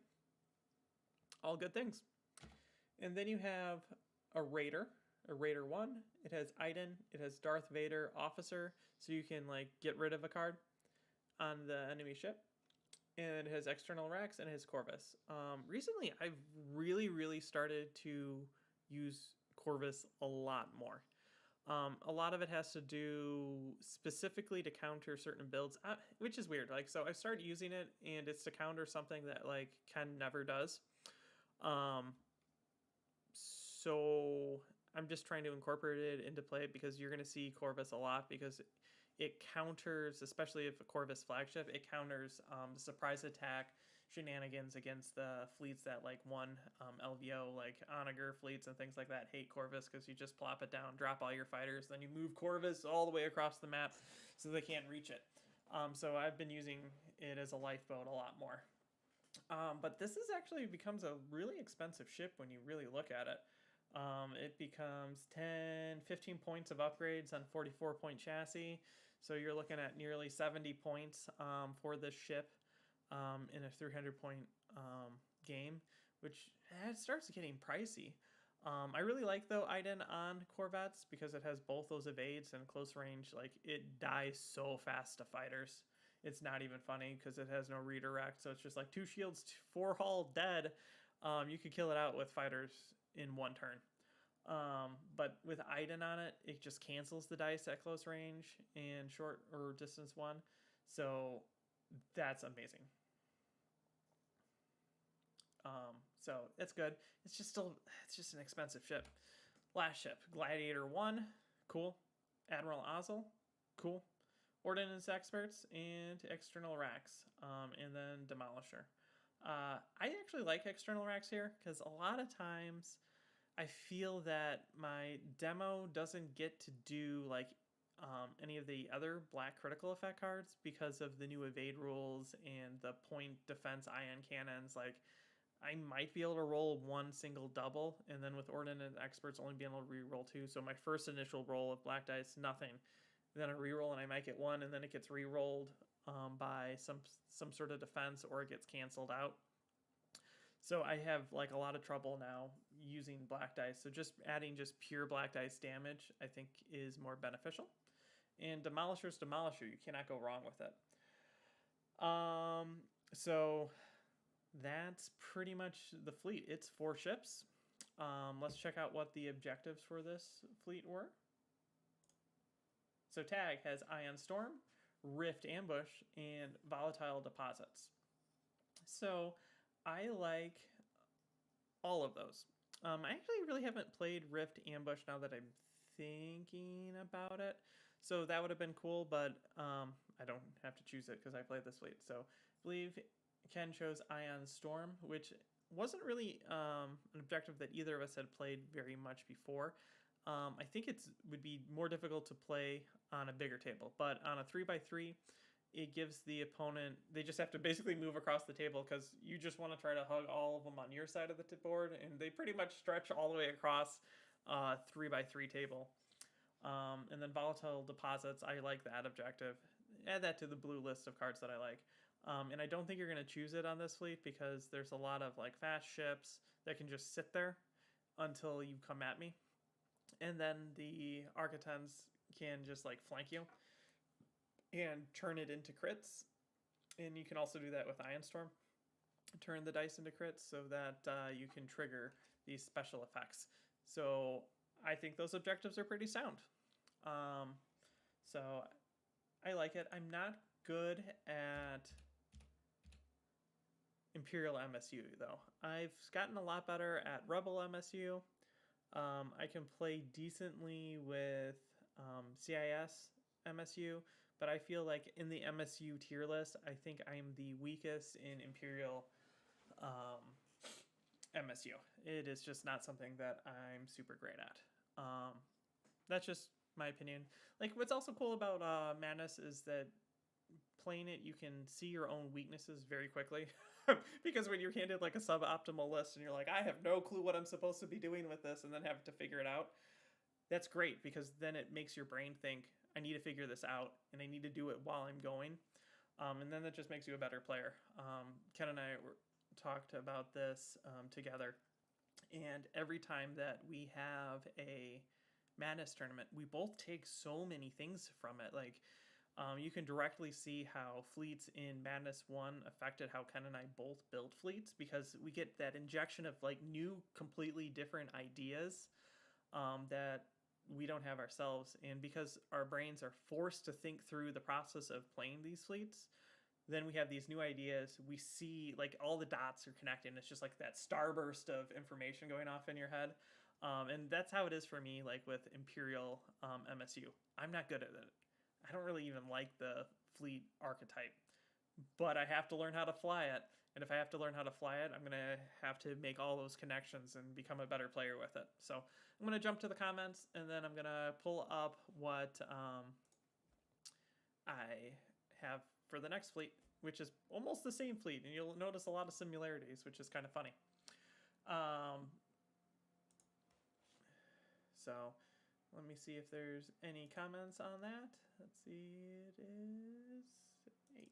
Speaker 1: All good things. And then you have a Raider 1. It has Iden. It has Darth Vader Officer, so you can like get rid of a card on the enemy ship. And it has external racks and it has Corvus. Recently, I've really started to use Corvus a lot more. A lot of it has to do specifically to counter certain builds, which is weird. Like, so I started using it, and it's to counter something that like Ken never does. So I'm just trying to incorporate it into play because you're going to see Corvus a lot because it counters, especially if a Corvus flagship, it counters the surprise attack shenanigans against the fleets that like won LVO, like Onager fleets and things like that hate Corvus because you just plop it down, drop all your fighters, then you move Corvus all the way across the map so they can't reach it. So I've been using it as a lifeboat a lot more. But this is actually becomes a really expensive ship when you really look at it. It becomes 10, 15 points of upgrades on 44-point chassis. So you're looking at nearly 70 points for this ship in a 300-point game, which starts getting pricey. I really like, though, Iden on Corvettes because it has both those evades and close range. Like, it dies so fast to fighters. It's not even funny because it has no redirect. So it's just like 2 shields, 4 hull, dead. You could kill it out with fighters in 1 turn. But with Iden on it, it just cancels the dice at close range and short or distance 1. So that's amazing. So it's good. It's just an expensive ship. Last ship, Gladiator 1, cool. Admiral Ozil, cool. Ordnance Experts and external racks, and then Demolisher. I actually like external racks here because a lot of times I feel that my demo doesn't get to do like any of the other black critical effect cards because of the new evade rules and the point defense ion cannons. Like, I might be able to roll 1 single double, and then with Ordnance Experts only being able to re-roll 2. So my first initial roll of black dice, nothing. Then a reroll and I might get 1, and then it gets re-rolled by some sort of defense, or it gets canceled out. So I have like a lot of trouble now using black dice. So just adding just pure black dice damage, I think, is more beneficial. And Demolisher's Demolisher, you cannot go wrong with it. So that's pretty much the fleet. It's 4 ships. Let's check out what the objectives for this fleet were. So Tag has Ion Storm, Rift Ambush, and Volatile Deposits. So I like all of those. I actually really haven't played Rift Ambush now that I'm thinking about it. So that would have been cool, but I don't have to choose it because I played this fleet. So I believe Ken chose Ion Storm, which wasn't really an objective that either of us had played very much before. I think it would be more difficult to play on a bigger table, but on a 3x3, it gives the opponent, they just have to basically move across the table because you just want to try to hug all of them on your side of the board, and they pretty much stretch all the way across 3x3 table. And then Volatile Deposits, I like that objective. Add that to the blue list of cards that I like. And I don't think you're going to choose it on this fleet because there's a lot of like fast ships that can just sit there until you come at me. And then the Architens can just like flank you and turn it into crits. And you can also do that with Ion Storm. Turn the dice into crits so that you can trigger these special effects. So I think those objectives are pretty sound. So I like it. I'm not good at Imperial MSU though. I've gotten a lot better at Rebel MSU. I can play decently with CIS MSU, but I feel like in the MSU tier list, I think I'm the weakest in Imperial MSU. It is just not something that I'm super great at. That's just my opinion. Like, what's also cool about Madness is that playing it, you can see your own weaknesses very quickly. Because when you're handed like a suboptimal list and you're like, I have no clue what I'm supposed to be doing with this, and then have to figure it out, that's great because then it makes your brain think, I need to figure this out and I need to do it while I'm going. And then that just makes you a better player. Ken and I talked about this together, and every time that we have a Madness tournament, we both take so many things from it. Like, you can directly see how fleets in Madness 1 affected how Ken and I both built fleets, because we get that injection of like new, completely different ideas that we don't have ourselves. And because our brains are forced to think through the process of playing these fleets, then we have these new ideas. We see like all the dots are connecting. It's just like that starburst of information going off in your head. And that's how it is for me, like with Imperial MSU. I'm not good at it. I don't really even like the fleet archetype, but I have to learn how to fly it. And if I have to learn how to fly it, I'm going to have to make all those connections and become a better player with it. So I'm going to jump to the comments, and then I'm going to pull up what I have for the next fleet, which is almost the same fleet. And you'll notice a lot of similarities, which is kind of funny. So let me see if there's any comments on that. Let's see, it is 8.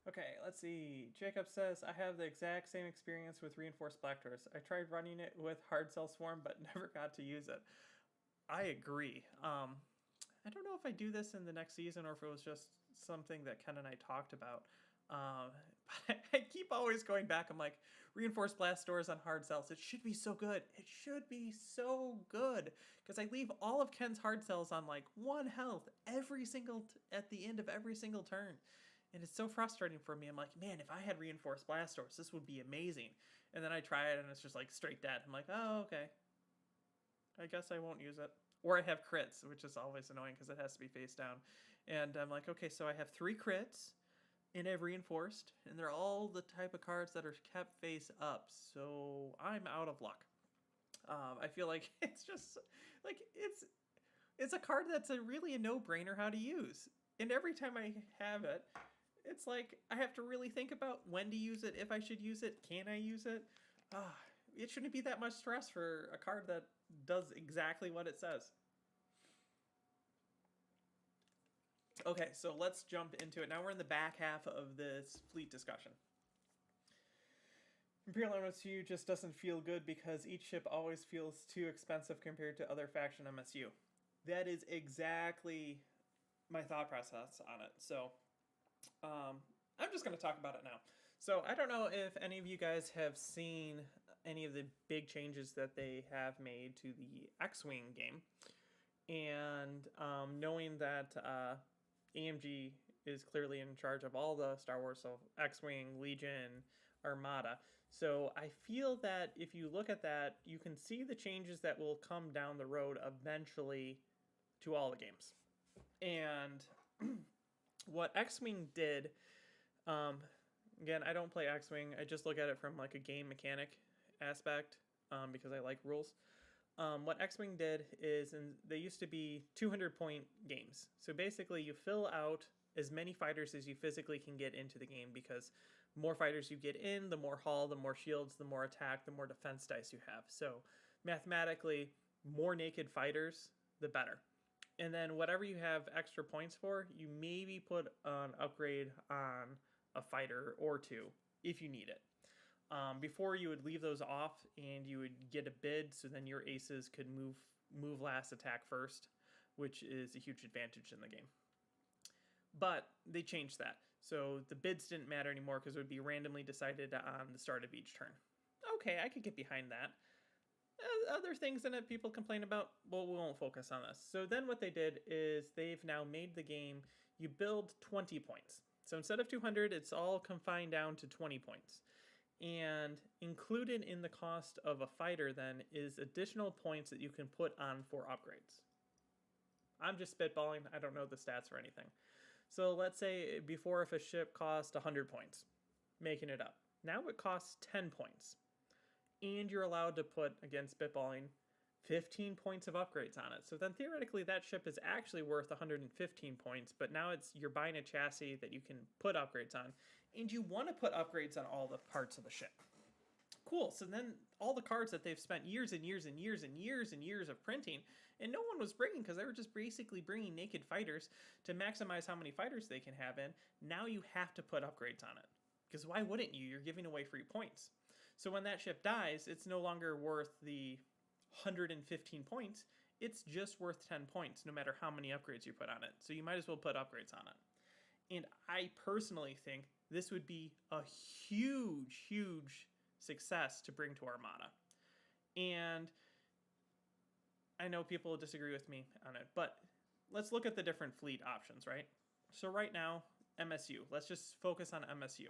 Speaker 1: Okay, let's see. Jacob says, I have the exact same experience with Reinforced Black Doors. I tried running it with Hard Cell Swarm, but never got to use it. I agree. I don't know if I do this in the next season or if it was just something that Ken and I talked about. But I keep always going back. I'm like, Reinforced Blast Doors on hard cells. It should be so good. It should be so good. Because I leave all of Ken's hard cells on like 1 health at the end of every single turn. And it's so frustrating for me. I'm like, man, if I had Reinforced Blast Doors, this would be amazing. And then I try it and it's just like straight dead. I'm like, oh, okay. I guess I won't use it. Or I have crits, which is always annoying because it has to be face down. And I'm like, okay, so I have 3 crits. And I've reinforced, and they're all the type of cards that are kept face up, so I'm out of luck. I feel like it's just like it's a card that's really a no-brainer how to use, and every time I have it, it's like I have to really think about when to use it, if I should use it, can I use it? It shouldn't be that much stress for a card that does exactly what it says. Okay, so let's jump into it. Now we're in the back half of this fleet discussion. Imperial MSU just doesn't feel good because each ship always feels too expensive compared to other faction MSU. That is exactly my thought process on it. So I'm just going to talk about it now. So I don't know if any of you guys have seen any of the big changes that they have made to the X-Wing game. And knowing that AMG is clearly in charge of all the Star Wars, so X-Wing, Legion, Armada. So I feel that if you look at that, you can see the changes that will come down the road eventually to all the games. And what X-Wing did, again, I don't play X-Wing. I just look at it from like a game mechanic aspect because I like rules. What X-Wing did is, they used to be 200-point games. So basically you fill out as many fighters as you physically can get into the game, because more fighters you get in, the more hull, the more shields, the more attack, the more defense dice you have. So mathematically, more naked fighters, the better. And then whatever you have extra points for, you maybe put an upgrade on a fighter or two if you need it. Before, you would leave those off and you would get a bid, so then your aces could move last, attack first, which is a huge advantage in the game. But they changed that. So the bids didn't matter anymore because it would be randomly decided on the start of each turn. Okay, I could get behind that. Other things in it people complain about, well, we won't focus on this. So then what they did is they've now made the game, you build 20 points. So instead of 200, it's all confined down to 20 points. And included in the cost of a fighter then is additional points that you can put on for upgrades. I'm just spitballing, I don't know the stats or anything. So let's say before, if a ship cost 100 points, making it up. Now it costs 10 points. And you're allowed to put, again spitballing, 15 points of upgrades on it. So then theoretically that ship is actually worth 115 points, but now you're buying a chassis that you can put upgrades on, and you want to put upgrades on all the parts of the ship. cool. So then all the cards that they've spent years and years and years and years and years of printing, and no one was bringing because they were just basically bringing naked fighters to maximize how many fighters they can have in. Now you have to put upgrades on it. Because why wouldn't you? You're giving away free points. So when that ship dies, it's no longer worth the 115 points. It's just worth 10 points no matter how many upgrades you put on it. So you might as well put upgrades on it. And I personally think this would be a huge, huge success to bring to Armada. And I know people disagree with me on it, but let's look at the different fleet options, right? So right now, MSU. Let's just focus on MSU.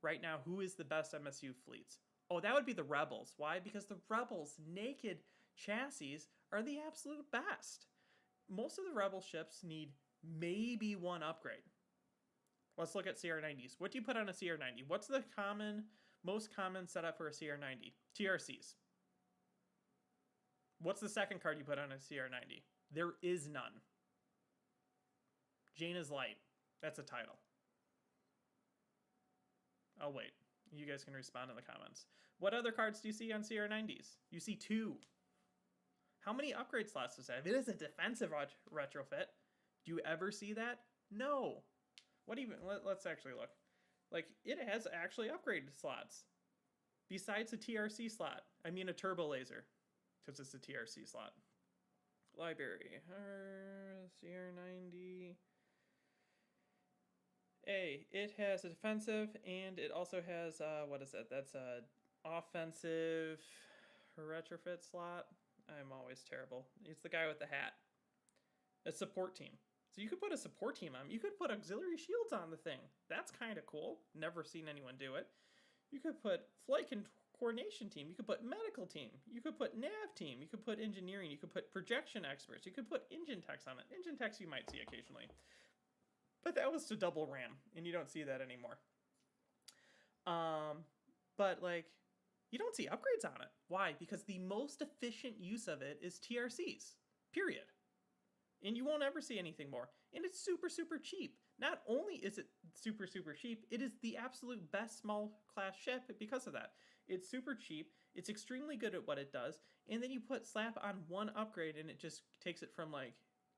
Speaker 1: Right now, who is the best MSU fleets? Oh, that would be the Rebels. Why? Because the Rebels' naked chassis are the absolute best. Most of the Rebel ships need maybe one upgrade. Let's look at CR90s. What do you put on a CR90? What's the most common setup for a CR90? TRCs. What's the second card you put on a CR90? There is none. Jaina's Light. That's a title. Oh, wait. You guys can respond in the comments. What other cards do you see on CR90s? You see 2. How many upgrade slots does it have? It is a defensive retrofit. Do you ever see that? No. What even? Let's actually look. Like, it has actually upgrade slots. Besides a TRC slot. I mean a turbo laser. Because it's a TRC slot. Library. CR90. It has a defensive, and it also has, what is that? That's a offensive retrofit slot. I'm always terrible. It's the guy with the hat. A support team. So you could put a support team on. You could put auxiliary shields on the thing. That's kind of cool. Never seen anyone do it. You could put flight coordination team. You could put medical team. You could put nav team. You could put engineering. You could put projection experts. You could put engine techs on it. Engine techs you might see occasionally. But that was to double RAM, and you don't see that anymore. But, like, you don't see upgrades on it. Why? Because the most efficient use of it is TRCs, period. And you won't ever see anything more. And it's super, super cheap. Not only is it super, super cheap, it is the absolute best small class ship because of that. It's super cheap, it's extremely good at what it does, and then you slap on one upgrade, and it just takes it from, like,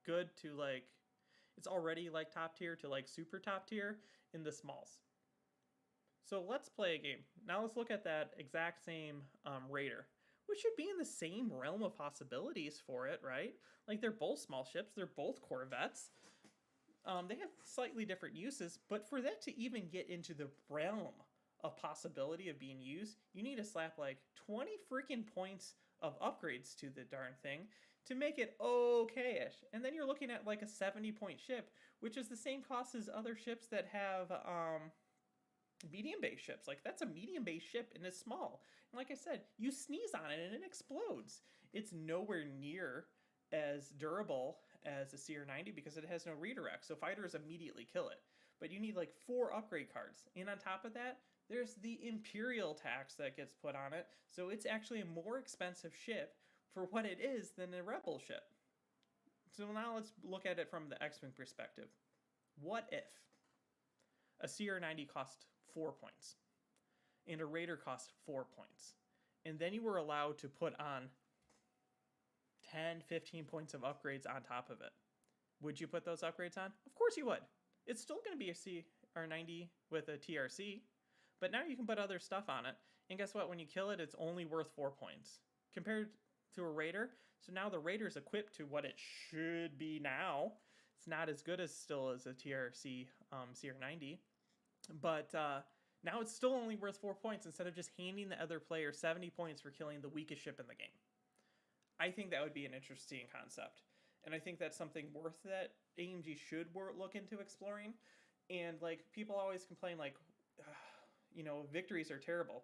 Speaker 1: good to, like, it's already like top tier to like super top tier in the smalls. So let's play a game. Now let's look at that exact same Raider, which should be in the same realm of possibilities for it, right? Like they're both small ships, they're both corvettes. They have slightly different uses, but for that to even get into the realm of possibility of being used, you need to slap like 20 freaking points of upgrades to the darn thing to make it okay-ish. And then you're looking at like a 70-point ship, which is the same cost as other ships that have medium-based ships. Like that's a medium-based ship and it's small. And like I said, you sneeze on it and it explodes. It's nowhere near as durable as a CR90 because it has no redirect. So fighters immediately kill it. But you need like 4 upgrade cards. And on top of that, there's the Imperial tax that gets put on it. So it's actually a more expensive ship for what it is than a Rebel ship. So now let's look at it from the X-Wing perspective. What if a CR90 cost 4 points and a Raider cost 4 points, and then you were allowed to put on 10, 15 points of upgrades on top of it? Would you put those upgrades on? Of course you would. It's still going to be a CR90 with a TRC, but now you can put other stuff on it, and guess what? When you kill it, it's only worth 4 points compared to a Raider. So now the Raider's equipped to what it should be now. It's not as good as still as a TRC CR90, but now it's still only worth 4 points instead of just handing the other player 70 points for killing the weakest ship in the game. I think that would be an interesting concept, and I think that's something worth that AMG should look into exploring. And like people always complain like, you know, victories are terrible.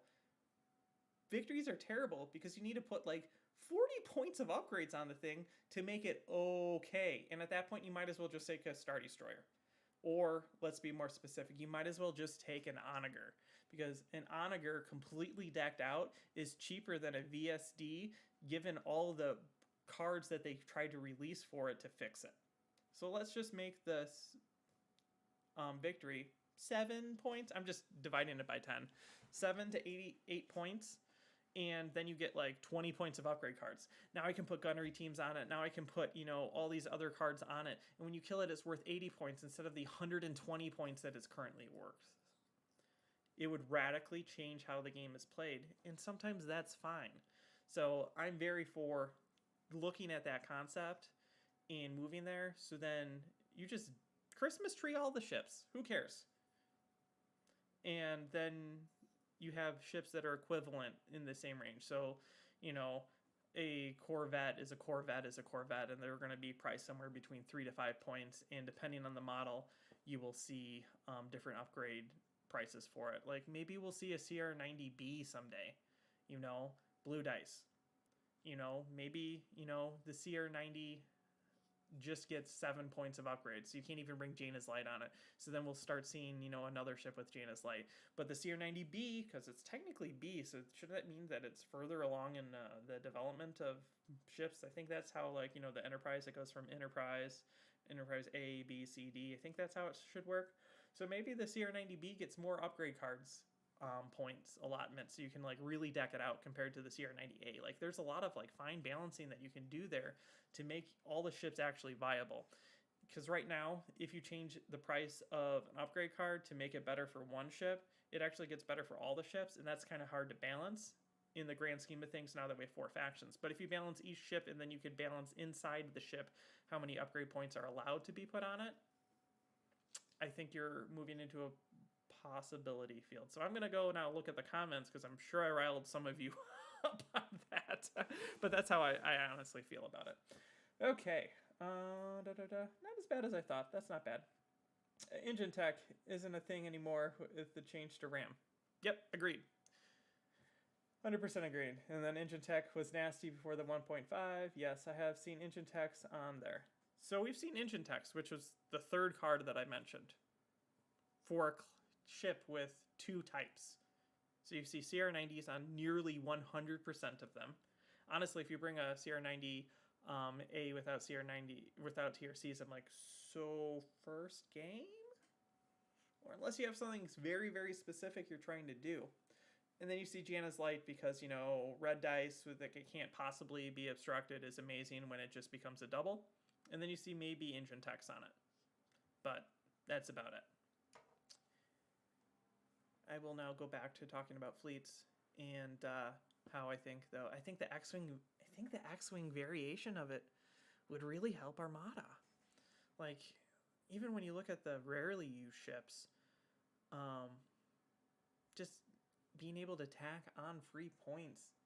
Speaker 1: Victories are terrible because you need to put like 40 points of upgrades on the thing to make it okay. And at that point, you might as well just take a Star Destroyer. Or, let's be more specific, you might as well just take an Onager. Because an Onager completely decked out is cheaper than a VSD, given all the cards that they tried to release for it to fix it. So let's just make this victory 7 points. I'm just dividing it by 10. 7 to 88 points. and then you get like 20 points of upgrade cards. Now I can put gunnery teams on it. Now I can put, all these other cards on it. And when you kill it, it's worth 80 points instead of the 120 points that it's currently worth. It would radically change how the game is played, and sometimes that's fine. So I'm very for looking at that concept and moving there, so then you just Christmas tree all the ships. Who cares? And then you have ships that are equivalent in the same range. So, a Corvette is a Corvette is a Corvette, and they're going to be priced somewhere between 3 to 5 points. And depending on the model, you will see different upgrade prices for it. Like maybe we'll see a CR90B someday, blue dice. Maybe, the CR90 just gets 7 points of upgrades. So you can't even bring Jaina's Light on it. So then we'll start seeing, another ship with Jaina's Light. But the CR90B, because it's technically B, so shouldn't that mean that it's further along in the development of ships? I think that's how, the Enterprise, it goes from Enterprise A, B, C, D. I think that's how it should work. So maybe the CR90B gets more upgrade cards points allotment, so you can really deck it out compared to the CR90A. There's a lot of fine balancing that you can do there to make all the ships actually viable. Because right now, if you change the price of an upgrade card to make it better for one ship, it actually gets better for all the ships, and that's kind of hard to balance in the grand scheme of things now that we have 4 factions. But if you balance each ship, and then you could balance inside the ship how many upgrade points are allowed to be put on it, I think you're moving into a possibility field. So I'm going to go now look at the comments, because I'm sure I riled some of you up on that. But that's how I honestly feel about it. Okay. Not as bad as I thought. That's not bad. Engine tech isn't a thing anymore with the change to RAM. Yep, agreed. 100% agreed. And then engine tech was nasty before the 1.5. Yes, I have seen engine techs on there. So we've seen engine techs, which was the third card that I mentioned, for a ship with 2 types. So you see CR90s on nearly 100% of them. Honestly, if you bring a CR90 A without CR90 without TRCs, I'm like, so first game? Or unless you have something very, very specific you're trying to do. And then you see Jaina's Light because, red dice with it can't possibly be obstructed is amazing when it just becomes a double. And then you see maybe engine techs on it. But that's about it. I will now go back to talking about fleets and how I think the X-Wing variation of it would really help Armada. Even when you look at the rarely used ships, just being able to tack on free points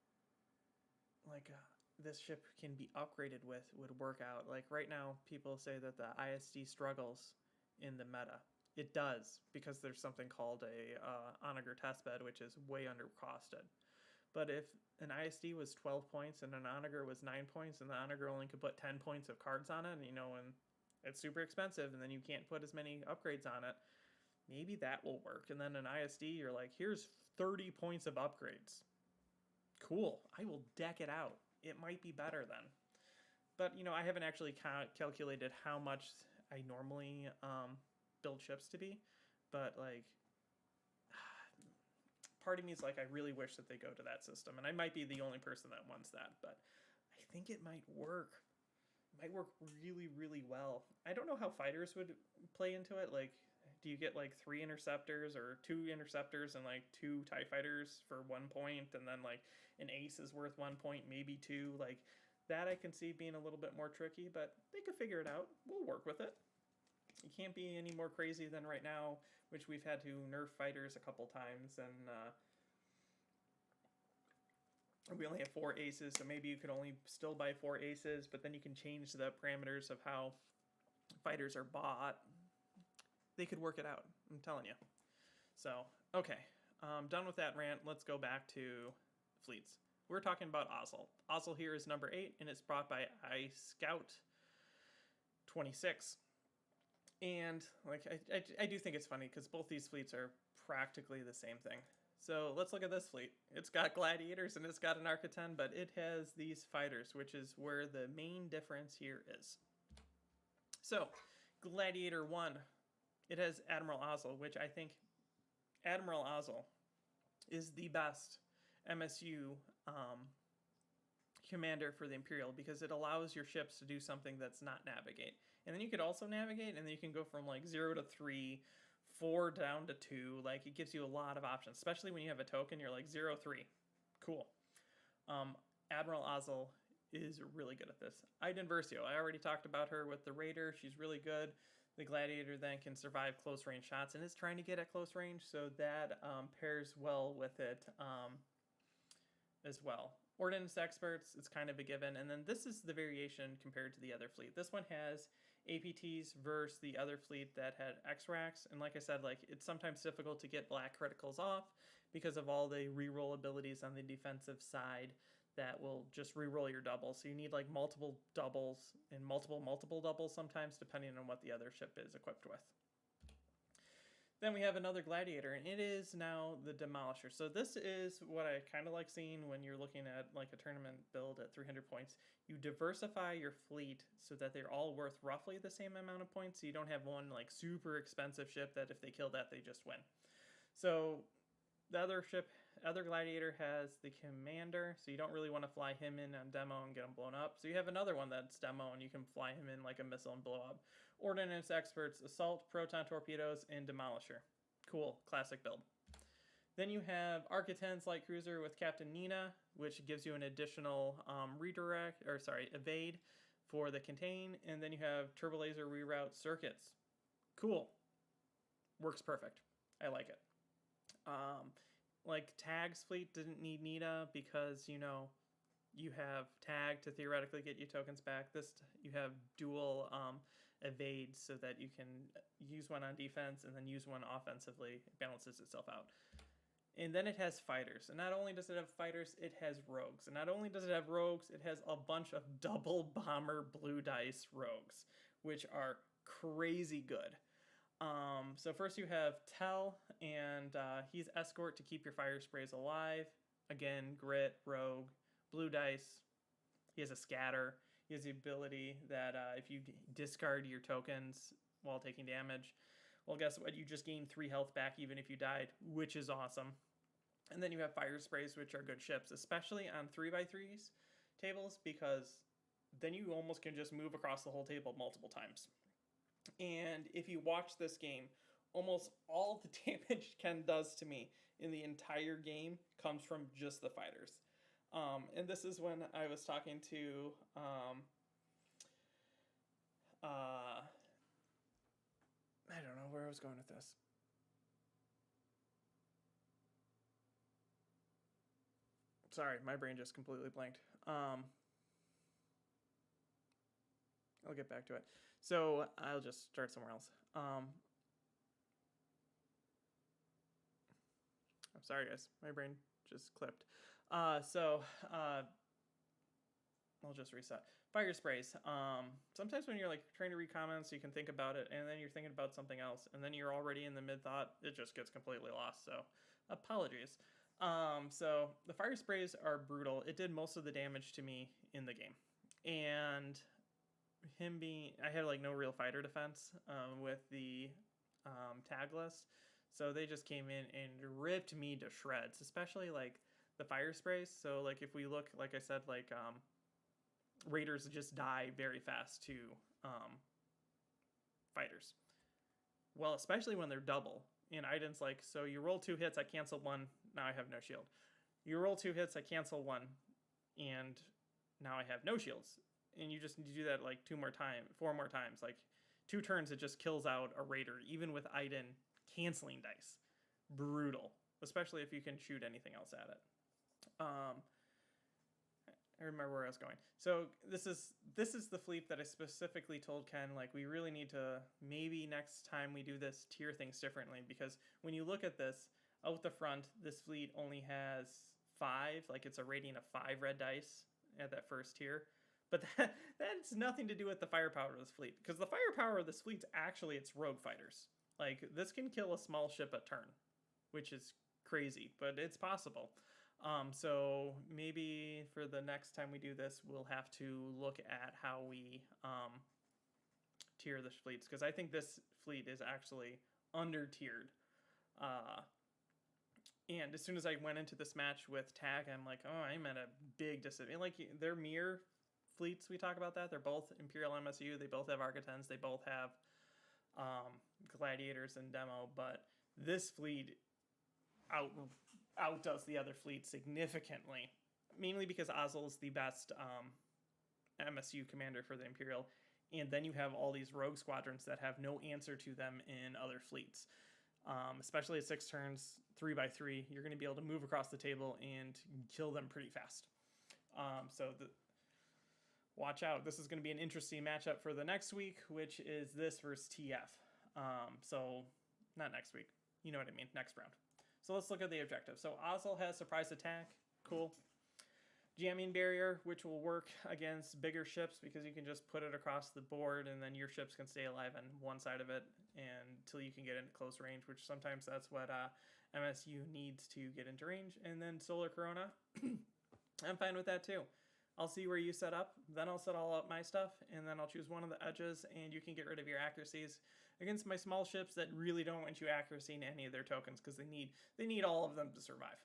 Speaker 1: this ship can be upgraded with would work out. Right now, people say that the ISD struggles in the meta. It does, because there's something called a Onager testbed, which is way undercosted. But if an ISD was 12 points and an Onager was 9 points, and the Onager only could put 10 points of cards on it, and it's super expensive, and then you can't put as many upgrades on it, maybe that will work. And then an ISD, you're like, here's 30 points of upgrades. Cool, I will deck it out. It might be better then. But, I haven't actually calculated how much I normally build ships to be. But, part of me is I really wish that they go to that system. And I might be the only person that wants that. But I think it might work. It might work really, really well. I don't know how fighters would play into it. Do you get 3 interceptors or 2 interceptors and 2 TIE fighters for 1 point, and then an ace is worth 1 point, maybe 2? That I can see being a little bit more tricky, but they could figure it out. We'll work with it. You can't be any more crazy than right now, which we've had to nerf fighters a couple times, and we only have 4 aces, so maybe you could only still buy 4 aces, but then you can change the parameters of how fighters are bought. They could work it out, I'm telling you. So, okay. Done with that rant. Let's go back to fleets. We're talking about Ozil. Ozil here is number 8, and it's brought by iScout26. And I do think it's funny, because both these fleets are practically the same thing. So let's look at this fleet. It's got gladiators and it's got an Arc-10, but it has these fighters, which is where the main difference here is. So, Gladiator 1. It has Admiral Ozil, which I think Admiral Ozil is the best MSU commander for the Imperial, because it allows your ships to do something that's not navigate. And then you could also navigate, and then you can go from like 0 to 3, 4 down to 2. Like, it gives you a lot of options, especially when you have a token. You're like 0, 3. Cool. Admiral Ozil is really good at this. Iden Versio, I already talked about her with the Raider. She's really good. The Gladiator then can survive close range shots and is trying to get at close range, so that pairs well with it as well. Ordnance experts, it's kind of a given. And then this is the variation compared to the other fleet. This one has APTs versus the other fleet that had X-Racks. And like I said, like, it's sometimes difficult to get black criticals off because of all the reroll abilities on the defensive side that will just reroll your doubles. So you need like multiple doubles and multiple doubles sometimes, depending on what the other ship is equipped with. Then we have another Gladiator, and it is now the Demolisher. So this is what I kind of like seeing when you're looking at like a tournament build at 300 points. You diversify your fleet so that they're all worth roughly the same amount of points. So you don't have one like super expensive ship that if they kill that, they just win. So the other Gladiator has the Commander, so you don't really want to fly him in on demo and get him blown up. So you have another one that's demo, and you can fly him in like a missile and blow up. Ordnance experts, Assault, Proton Torpedoes, and Demolisher. Cool, classic build. Then you have Architens Light Cruiser with Captain Nina, which gives you an additional evade for the contain. And then you have Turbo Laser Reroute Circuits. Cool. Works perfect. I like it. Like Tag's fleet didn't need Nina because, you know, you have Tag to theoretically get you tokens back. You have dual evades so that you can use one on defense and then use one offensively. It balances itself out. And then it has fighters. And not only does it have fighters, it has rogues. And not only does it have rogues, it has a bunch of double bomber blue dice rogues, which are crazy good. So first you have Tell, and he's escort to keep your fire sprays alive. Again, grit, rogue, blue dice. He has a scatter. He has the ability that if you discard your tokens while taking damage, well, guess what? You just gain 3 health back even if you died, which is awesome. And then you have fire sprays, which are good ships, especially on 3x3s tables, because then you almost can just move across the whole table multiple times. And if you watch this game, almost all the damage Ken does to me in the entire game comes from just the fighters. And this is when I was talking to I don't know where I was going with this. Sorry, my brain just completely blanked. I'll get back to it. So I'll just start somewhere else. I'm sorry, guys. My brain just clipped. I'll just reset. Fire sprays. Sometimes when you're like trying to read comments, you can think about it, and then you're thinking about something else, and then you're already in the mid-thought. It just gets completely lost, so apologies. So the fire sprays are brutal. It did most of the damage to me in the game. And I had like no real fighter defense with the tag list. So they just came in and ripped me to shreds, especially like the fire sprays. So like if we look, like I said, like raiders just die very fast to fighters. Well, especially when they're double. And Iden's like, so you roll 2 hits, I cancel 1, now I have no shield. You roll 2 hits, I cancel 1, and now I have no shields. And you just need to do that like 4 more times. Like 2 turns, it just kills out a raider, even with Iden canceling dice. Brutal, especially if you can shoot anything else at it. I remember where I was going. So this is the fleet that I specifically told Ken, like, we really need to, maybe next time we do this, tier things differently, because when you look at this out the front, this fleet only has 5, like it's a rating of 5 red dice at that first tier. But that's nothing to do with the firepower of this fleet, because the firepower of this fleet's actually its rogue fighters. Like, this can kill a small ship a turn, which is crazy, but it's possible. So maybe for the next time we do this, we'll have to look at how we tier the fleets, because I think this fleet is actually under-tiered And as soon as I went into this match with tag, I'm like, oh, I'm at a big disadvantage. Like, they're mirror fleets, we talk about that. They're both Imperial MSU. They both have Architens. They both have Gladiators and Demo. But this fleet outdoes the other fleet significantly. Mainly because Ozil is the best MSU commander for the Imperial. And then you have all these rogue squadrons that have no answer to them in other fleets. Especially at 6 turns, 3x3, you're going to be able to move across the table and kill them pretty fast. Watch out. This is going to be an interesting matchup for the next week, which is this versus TF. Not next week. You know what I mean. Next round. So let's look at the objective. So Ozil has surprise attack. Cool. Jamming barrier, which will work against bigger ships because you can just put it across the board and then your ships can stay alive on one side of it until you can get into close range, which sometimes that's what MSU needs to get into range. And then Solar Corona, I'm fine with that too. I'll see where you set up, then I'll set all up my stuff, and then I'll choose one of the edges, and you can get rid of your accuracies against my small ships that really don't want you accuracy in any of their tokens because they need all of them to survive.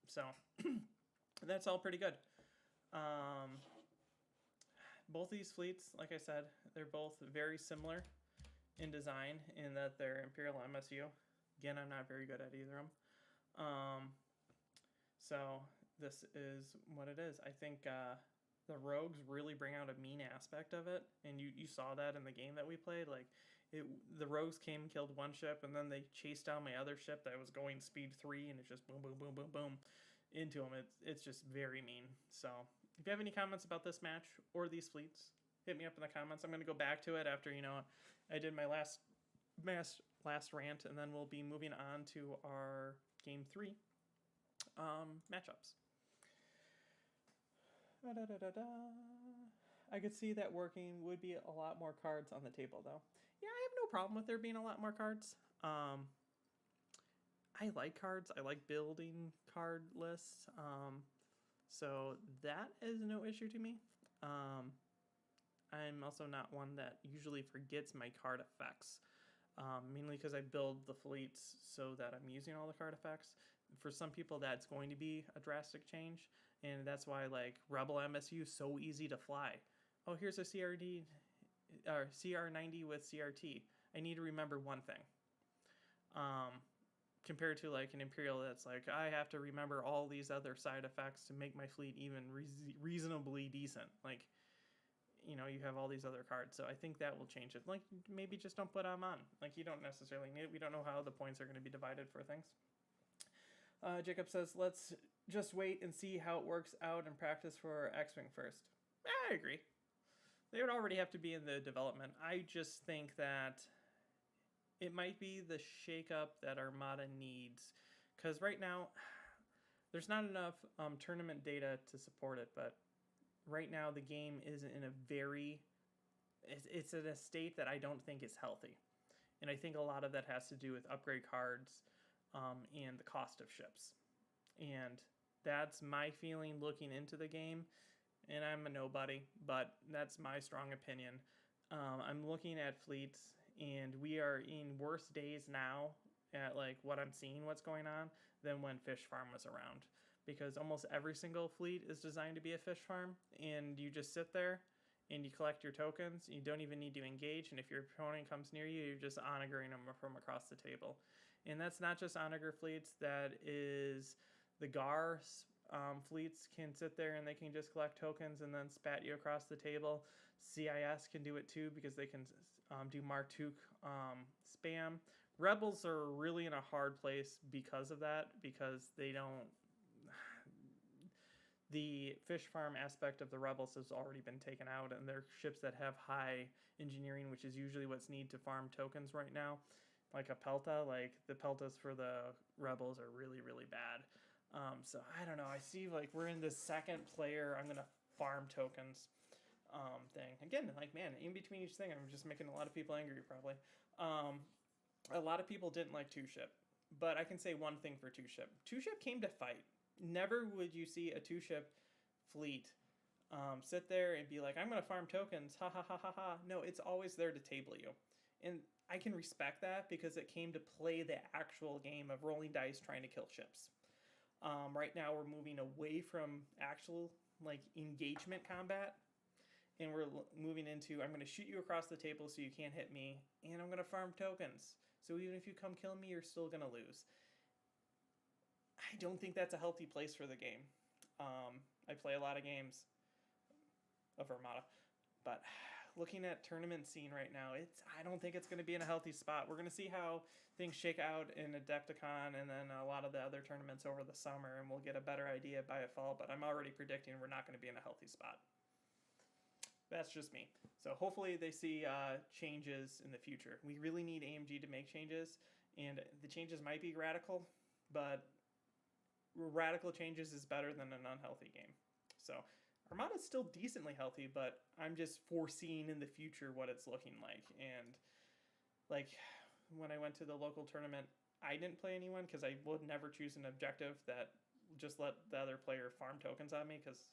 Speaker 1: So that's all pretty good. Both these fleets, like I said, they're both very similar in design in that they're Imperial MSU. Again, I'm not very good at either of them. So this is what it is. I think the rogues really bring out a mean aspect of it, and you saw that in the game that we played. Like, the rogues came and killed one ship, and then they chased down my other ship that was going speed 3, and it's just boom, boom, boom, boom, boom into them. It's just very mean. So if you have any comments about this match or these fleets, hit me up in the comments. I'm going to go back to it after, I did my last rant, and then we'll be moving on to our game 3 matchups. I could see that working would be a lot more cards on the table, though. Yeah, I have no problem with there being a lot more cards. I like cards. I like building card lists. So that is no issue to me. I'm also not one that usually forgets my card effects. Mainly because I build the fleets so that I'm using all the card effects. For some people, that's going to be a drastic change. And that's why, like, Rebel MSU is so easy to fly. Oh, here's a CRD, or CR90 with CRT. I need to remember one thing. Compared to, like, an Imperial that's like, I have to remember all these other side effects to make my fleet even reasonably decent. Like, you have all these other cards. So I think that will change it. Like, maybe just don't put them on. Like, you don't necessarily need it. We don't know how the points are going to be divided for things. Jacob says, let's just wait and see how it works out and practice for X-Wing first. I agree. They would already have to be in the development. I just think that it might be the shakeup that Armada needs. Because right now, there's not enough tournament data to support it. But right now, the game is in it's in a state that I don't think is healthy. And I think a lot of that has to do with upgrade cards and the cost of ships. And that's my feeling looking into the game. And I'm a nobody, but that's my strong opinion. I'm looking at fleets, and we are in worse days now at, like, what I'm seeing what's going on than when Fish Farm was around. Because almost every single fleet is designed to be a fish farm, and you just sit there and you collect your tokens. You don't even need to engage, and if your opponent comes near you, you're just onagering them from across the table. And that's not just onager fleets, that is the GAR fleets can sit there and they can just collect tokens and then spat you across the table. CIS can do it too because they can do Martuk spam. Rebels are really in a hard place because of that, because they don't... The fish farm aspect of the Rebels has already been taken out, and they're ships that have high engineering, which is usually what's needed to farm tokens right now. Like a Pelta, like the Peltas for the Rebels are really, really bad. So I don't know. I see, like, we're in this second player, I'm gonna farm tokens thing. Again, like, man, in between each thing, I'm just making a lot of people angry probably. A lot of people didn't like 2-ship, but I can say one thing for 2-ship. 2-ship came to fight. Never would you see a 2-ship fleet sit there and be like, I'm gonna farm tokens, ha ha ha ha ha. No, it's always there to table you. And I can respect that because it came to play the actual game of rolling dice trying to kill ships. Right now we're moving away from actual like engagement combat, and we're moving into I'm going to shoot you across the table so you can't hit me, and I'm going to farm tokens. So even if you come kill me, you're still going to lose. I don't think that's a healthy place for the game. I play a lot of games of Armada, but looking at tournament scene right now, I don't think it's going to be in a healthy spot. We're going to see how things shake out in Adepticon and then a lot of the other tournaments over the summer, and we'll get a better idea by fall, but I'm already predicting we're not going to be in a healthy spot. That's just me. So hopefully they see changes in the future. We really need AMG to make changes, and the changes might be radical, but radical changes is better than an unhealthy game. So Armada's still decently healthy, but I'm just foreseeing in the future what it's looking like. And like when I went to the local tournament, I didn't play anyone because I would never choose an objective that just let the other player farm tokens on me, because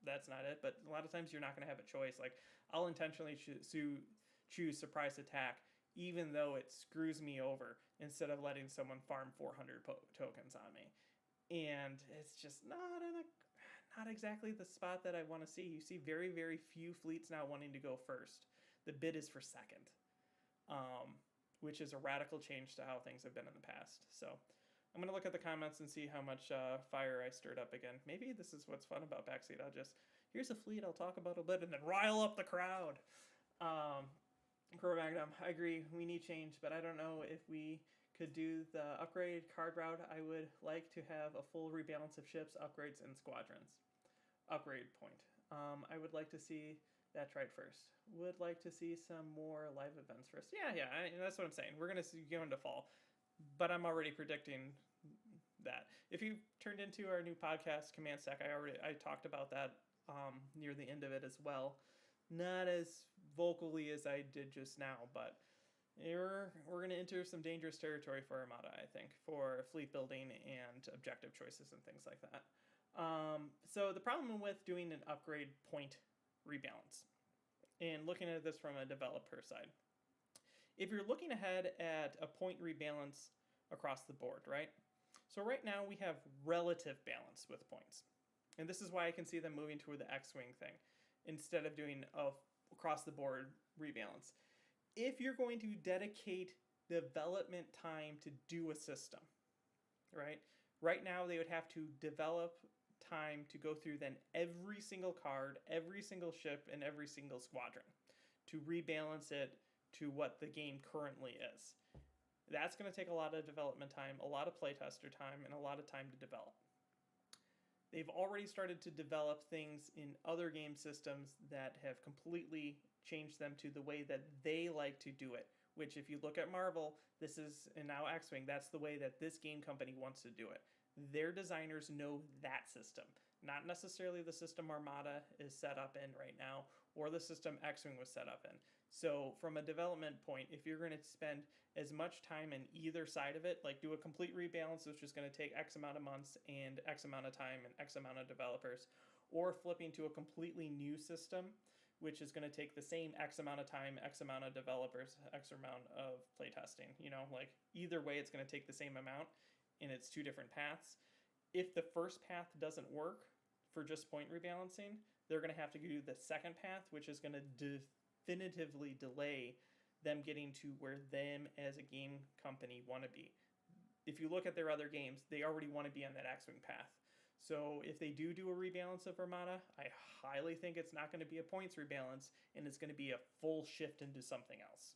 Speaker 1: that's not it. But a lot of times you're not going to have a choice. Like I'll intentionally choose surprise attack even though it screws me over, instead of letting someone farm 400 tokens on me. And it's just not exactly the spot that I want to see. You see very, very few fleets now wanting to go first. The bid is for second, which is a radical change to how things have been in the past. So I'm going to look at the comments and see how much fire I stirred up again. Maybe this is what's fun about Backseat. Here's a fleet I'll talk about a bit and then rile up the crowd. Magnum, I agree, we need change, but I don't know if we could do the upgrade card route. I would like to have a full rebalance of ships, upgrades, and squadrons. Upgrade point. I would like to see that tried first. Would like to see some more live events first. Yeah, that's what I'm saying. We're going to go into fall, but I'm already predicting that. If you turned into our new podcast, Command Stack, I talked about that near the end of it as well. Not as vocally as I did just now, but we're going to enter some dangerous territory for Armada, I think, for fleet building and objective choices and things like that. So the problem with doing an upgrade point rebalance, and looking at this from a developer side, if you're looking ahead at a point rebalance across the board, right? So right now we have relative balance with points. And this is why I can see them moving toward the X-Wing thing instead of doing a across the board rebalance. If you're going to dedicate development time to do a system, right? Right now they would have to develop time to go through then every single card, every single ship, and every single squadron to rebalance it to what the game currently is. That's going to take a lot of development time, a lot of playtester time, and a lot of time to develop. They've already started to develop things in other game systems that have completely changed them to the way that they like to do it, which if you look at Marvel, and now X-Wing, that's the way that this game company wants to do it. Their designers know that system, not necessarily the system Armada is set up in right now, or the system X-Wing was set up in. So from a development point, if you're going to spend as much time in either side of it, like do a complete rebalance, which is going to take X amount of months and X amount of time and X amount of developers, or flipping to a completely new system, which is going to take the same X amount of time, X amount of developers, X amount of playtesting, like either way, it's going to take the same amount and it's two different paths. If the first path doesn't work for just point rebalancing, they're going to have to do the second path, which is going to definitively delay them getting to where them as a game company want to be. If you look at their other games, they already want to be on that X-Wing path. So if they do a rebalance of Armada, I highly think it's not going to be a points rebalance, and it's going to be a full shift into something else.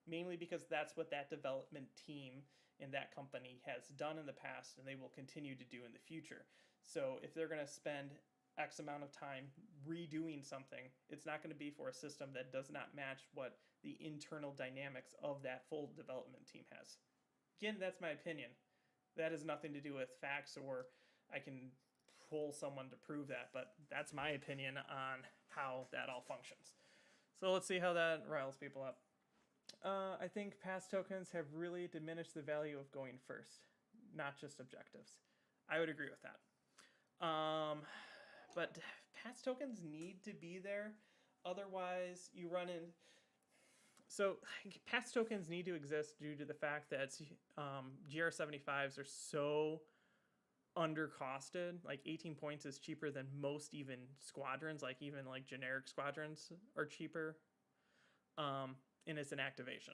Speaker 1: Mainly because that's what that development team and that company has done in the past, and they will continue to do in the future. So if they're going to spend X amount of time redoing something, it's not going to be for a system that does not match what the internal dynamics of that full development team has. Again, that's my opinion. That has nothing to do with facts, or I can pull someone to prove that, but that's my opinion on how that all functions. So let's see how that riles people up. I think past tokens have really diminished the value of going first, not just objectives. I would agree with that. But past tokens need to be there. Otherwise, you run in... So pass tokens need to exist due to the fact that GR75s are so undercosted. Like 18 points is cheaper than most even squadrons. Like even like generic squadrons are cheaper. And it's an activation.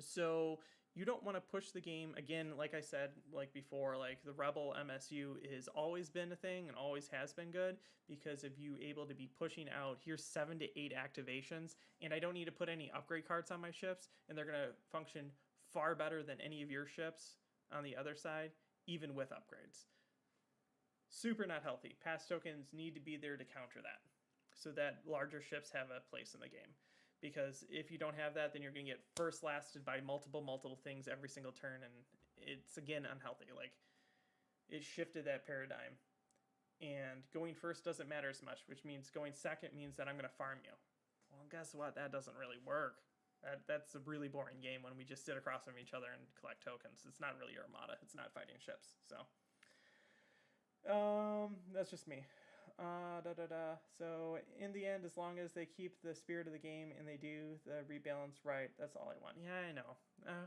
Speaker 1: So you don't want to push the game again. Like I said, like before, like the Rebel MSU has always been a thing and always has been good because of you able to be pushing out, here's 7 to 8 activations, and I don't need to put any upgrade cards on my ships, and they're going to function far better than any of your ships on the other side, even with upgrades. Super not healthy. Pass tokens need to be there to counter that so that larger ships have a place in the game. Because if you don't have that, then you're going to get first lasted by multiple things every single turn, and it's, again, unhealthy. Like, it shifted that paradigm. And going first doesn't matter as much, which means going second means that I'm going to farm you. Well, guess what? That doesn't really work. That's a really boring game when we just sit across from each other and collect tokens. It's not really your armada. It's not fighting ships. So, that's just me. So in the end, as long as they keep the spirit of the game and they do the rebalance right, that's all I want. Yeah, I know.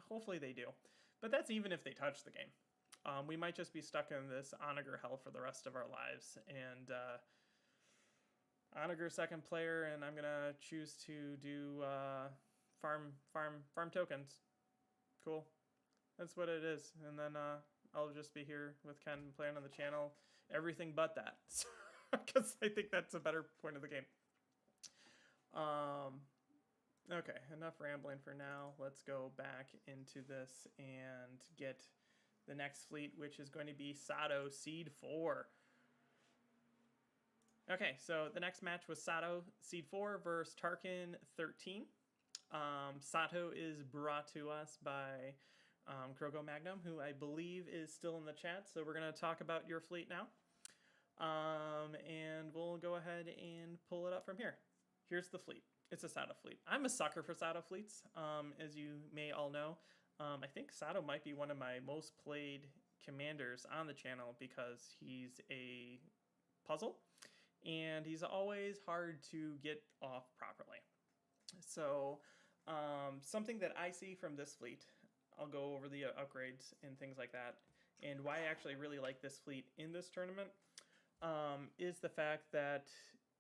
Speaker 1: Hopefully they do. But that's even if they touch the game. We might just be stuck in this Onager hell for the rest of our lives. And Onager second player, and I'm gonna choose to do farm tokens. Cool. That's what it is. And then I'll just be here with Ken playing on the channel. Everything but that. Because I think that's a better point of the game. Okay, enough rambling for now. Let's go back into this and get the next fleet, which is going to be Sato Seed 4. Okay, so the next match was Sato Seed 4 versus Tarkin 13. Sato is brought to us by Krogo Magnum, who I believe is still in the chat. So we're going to talk about your fleet now. And we'll go ahead and pull it up from here. Here's the fleet. It's a Sato fleet. I'm a sucker for Sato fleets, as you may all know. I think Sato might be one of my most played commanders on the channel because he's a puzzle, and he's always hard to get off properly. So, something that I see from this fleet, I'll go over the upgrades and things like that, and why I actually really like this fleet in this tournament. Is the fact that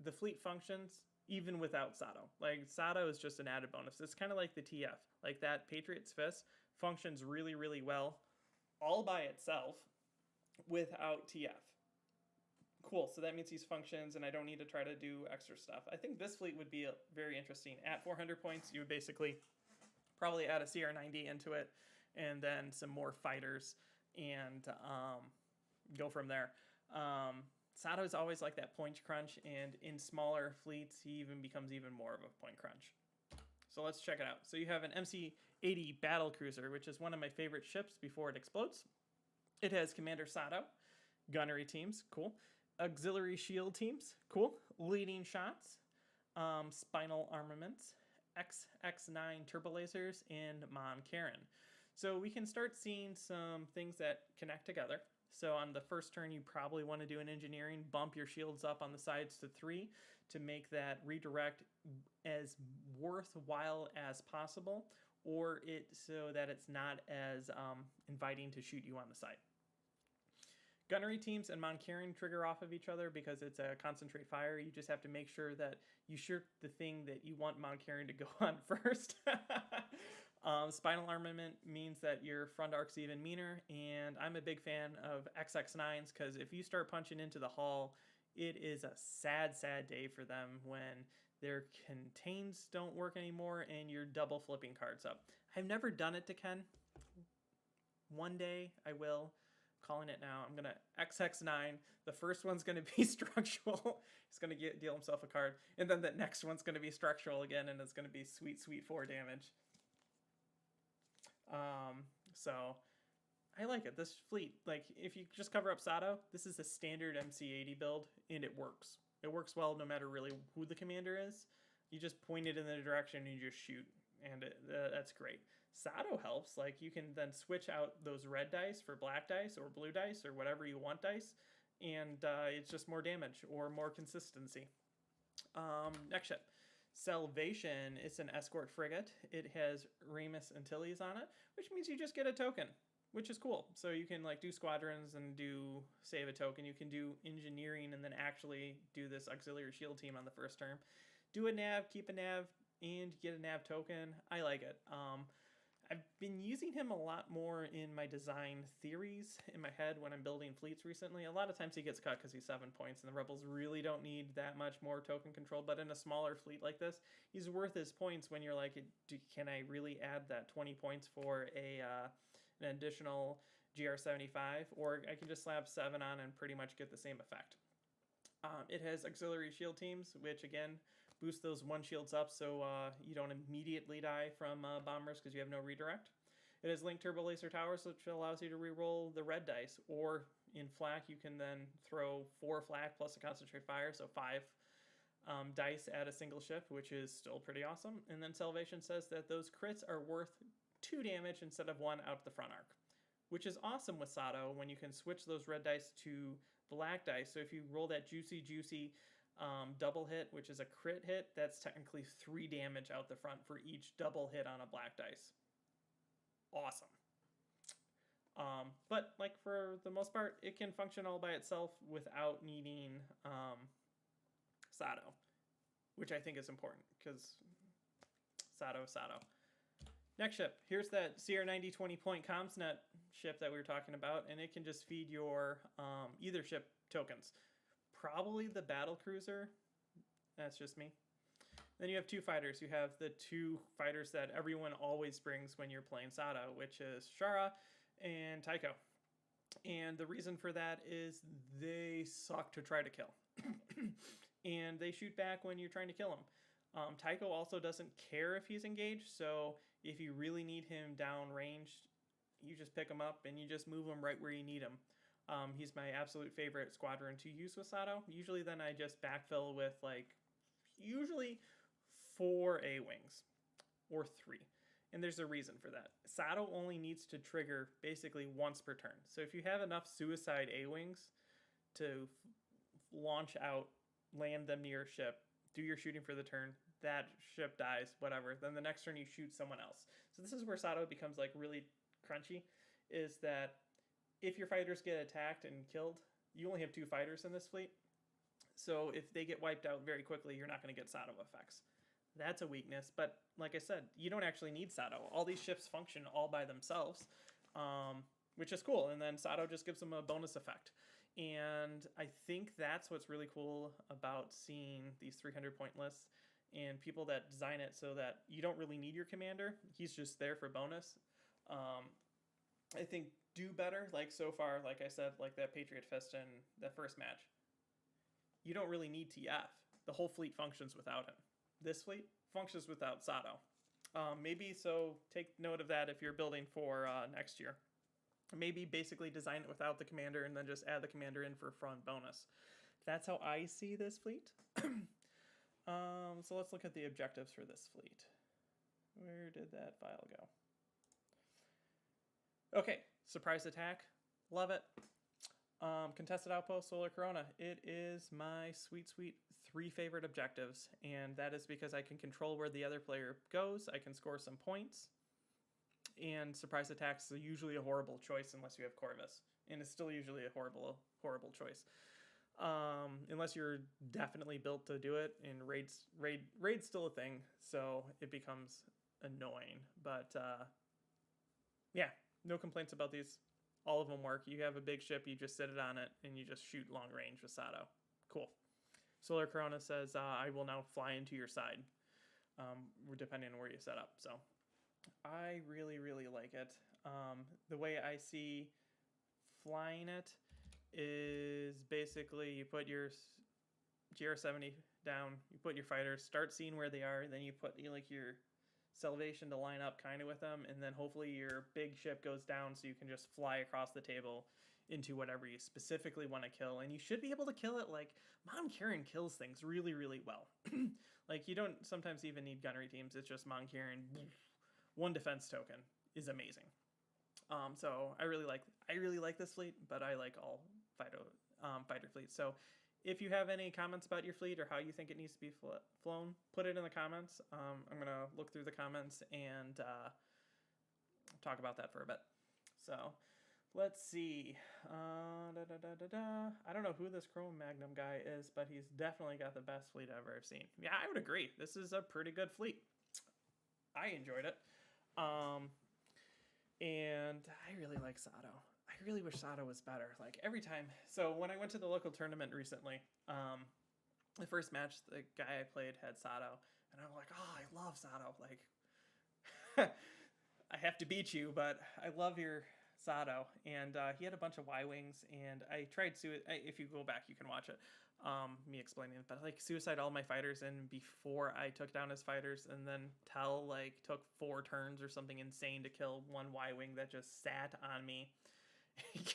Speaker 1: the fleet functions even without Sato. Like, Sato is just an added bonus. It's kind of like the TF. Like, that Patriot's Fist functions really, really well all by itself without TF. Cool, so that means these functions, and I don't need to try to do extra stuff. I think this fleet would be very interesting. At 400 points, you would basically probably add a CR90 into it, and then some more fighters, and go from there. Sato's always like that point crunch, and in smaller fleets, he even becomes even more of a point crunch. So let's check it out. So you have an MC-80 battle cruiser, which is one of my favorite ships before it explodes. It has Commander Sato, gunnery teams, cool. Auxiliary shield teams, cool. Leading shots, spinal armaments, XX9 turbo lasers, and Mon Caron. So we can start seeing some things that connect together. So on the first turn, you probably want to do an engineering, bump your shields up on the sides to 3 to make that redirect as worthwhile as possible, or so that it's not as inviting to shoot you on the side. Gunnery teams and Mon Caron trigger off of each other because it's a concentrate fire. You just have to make sure that you shoot the thing that you want Mon Caron to go on first. Spinal armament means that your front arc's even meaner, and I'm a big fan of XX9s because if you start punching into the hull, it is a sad, sad day for them when their contains don't work anymore and you're double flipping cards up. I've never done it to Ken. One day I will. Calling it now. I'm going to XX9. The first one's going to be structural. He's going to deal himself a card. And then the next one's going to be structural again, and it's going to be sweet, sweet 4 damage. So I like it. This fleet, like, if you just cover up Sato, this is a standard MC80 build, and it works. It works well no matter really who the commander is. You just point it in the direction and you just shoot, and that's great. Sato helps. Like, you can then switch out those red dice for black dice or blue dice or whatever you want dice, and it's just more damage or more consistency. Next ship. Salvation, it's an escort frigate. It has Remus Antilles on it, which means you just get a token, which is cool. So you can like do squadrons and do save a token. You can do engineering and then actually do this auxiliary shield team on the first turn. Do a nav, keep a nav, and get a nav token. I like it. I've been using him a lot more in my design theories in my head when I'm building fleets recently. A lot of times he gets cut because he's 7 points, and the Rebels really don't need that much more token control. But in a smaller fleet like this, he's worth his points when you're like, can I really add that 20 points for an additional GR75? Or I can just slap 7 on and pretty much get the same effect. It has auxiliary shield teams, which again, boost those 1 shields up so you don't immediately die from bombers because you have no redirect. It has linked turbo laser towers, which allows you to reroll the red dice. Or in flak, you can then throw 4 flak plus a concentrate fire, so 5 dice at a single ship, which is still pretty awesome. And then Salvation says that those crits are worth 2 damage instead of 1 out the front arc, which is awesome with Sato when you can switch those red dice to black dice. So if you roll that juicy double hit, which is a crit hit, that's technically 3 damage out the front for each double hit on a black dice. Awesome. But like for the most part, it can function all by itself without needing Sato, which I think is important because Sato. Next ship, here's that CR90 20-point CommsNet ship that we were talking about, and it can just feed your either ship tokens. Probably the battle cruiser. That's just me. Then you have 2 fighters. You have the 2 fighters that everyone always brings when you're playing Sato, which is Shara and Tycho. And the reason for that is they suck to try to kill. And they shoot back when you're trying to kill them. Tycho also doesn't care if he's engaged, so if you really need him downranged, you just pick him up and you just move him right where you need him. He's my absolute favorite squadron to use with Sato. Usually then I just backfill with usually 4 A-Wings or 3. And there's a reason for that. Sato only needs to trigger basically once per turn. So if you have enough suicide A-Wings to launch out, land them near a ship, do your shooting for the turn, that ship dies, whatever, then the next turn you shoot someone else. So this is where Sato becomes really crunchy, is that if your fighters get attacked and killed, you only have 2 fighters in this fleet. So if they get wiped out very quickly, you're not going to get Sato effects. That's a weakness, but like I said, you don't actually need Sato. All these ships function all by themselves, which is cool. And then Sato just gives them a bonus effect. And I think that's what's really cool about seeing these 300-point lists and people that design it so that you don't really need your commander. He's just there for bonus. I think do better, so far, like I said, that Patriot Fist in the first match. You don't really need TF. The whole fleet functions without him. This fleet functions without Sato. Maybe so take note of that if you're building for next year. Maybe basically design it without the commander and then just add the commander in for front bonus. That's how I see this fleet. So let's look at the objectives for this fleet. Where did that file go? Okay, surprise attack. Love it. Contested outpost, Solar Corona. It is my sweet 3 favorite objectives, and that is because I can control where the other player goes. I can score some points, and surprise attacks are usually a horrible choice unless you have Corvus, and it's still usually a horrible choice. Unless you're definitely built to do it, and raid's still a thing, so it becomes annoying. But yeah, no complaints about these. All of them work. You have a big ship, you just sit it on it, and you just shoot long range with Sato. Cool. Solar Corona says, I will now fly into your side, depending on where you set up. So I really, really like it. The way I see flying it is basically you put your GR70 down, you put your fighters, start seeing where they are, then you put your Salvation to line up kind of with them, and then hopefully your big ship goes down so you can just fly across the table into whatever you specifically want to kill. And you should be able to kill it. Mon Carin kills things really, really well. You don't sometimes even need gunnery teams. It's just Mon Carin, 1 defense token is amazing. So I really like this fleet, but I like all fighter fleets. So If you have any comments about your fleet or how you think it needs to be flown, put it in the comments. I'm going to look through the comments and talk about that for a bit. So let's see. I don't know who this Cro-Magnon guy is, but he's definitely got the best fleet I've ever seen. Yeah, I would agree. This is a pretty good fleet. I enjoyed it. And I really like Sato. I really wish Sato was better. Like every time. So when I went to the local tournament recently, the first match the guy I played had Sato, and I'm like, oh, I love Sato. Like, I have to beat you, but I love your Sato. And he had a bunch of Y-Wings, and I tried if you go back, you can watch it. Me explaining it, but like suicide all my fighters in before I took down his fighters, and then like took 4 turns or something insane to kill one Y-Wing that just sat on me.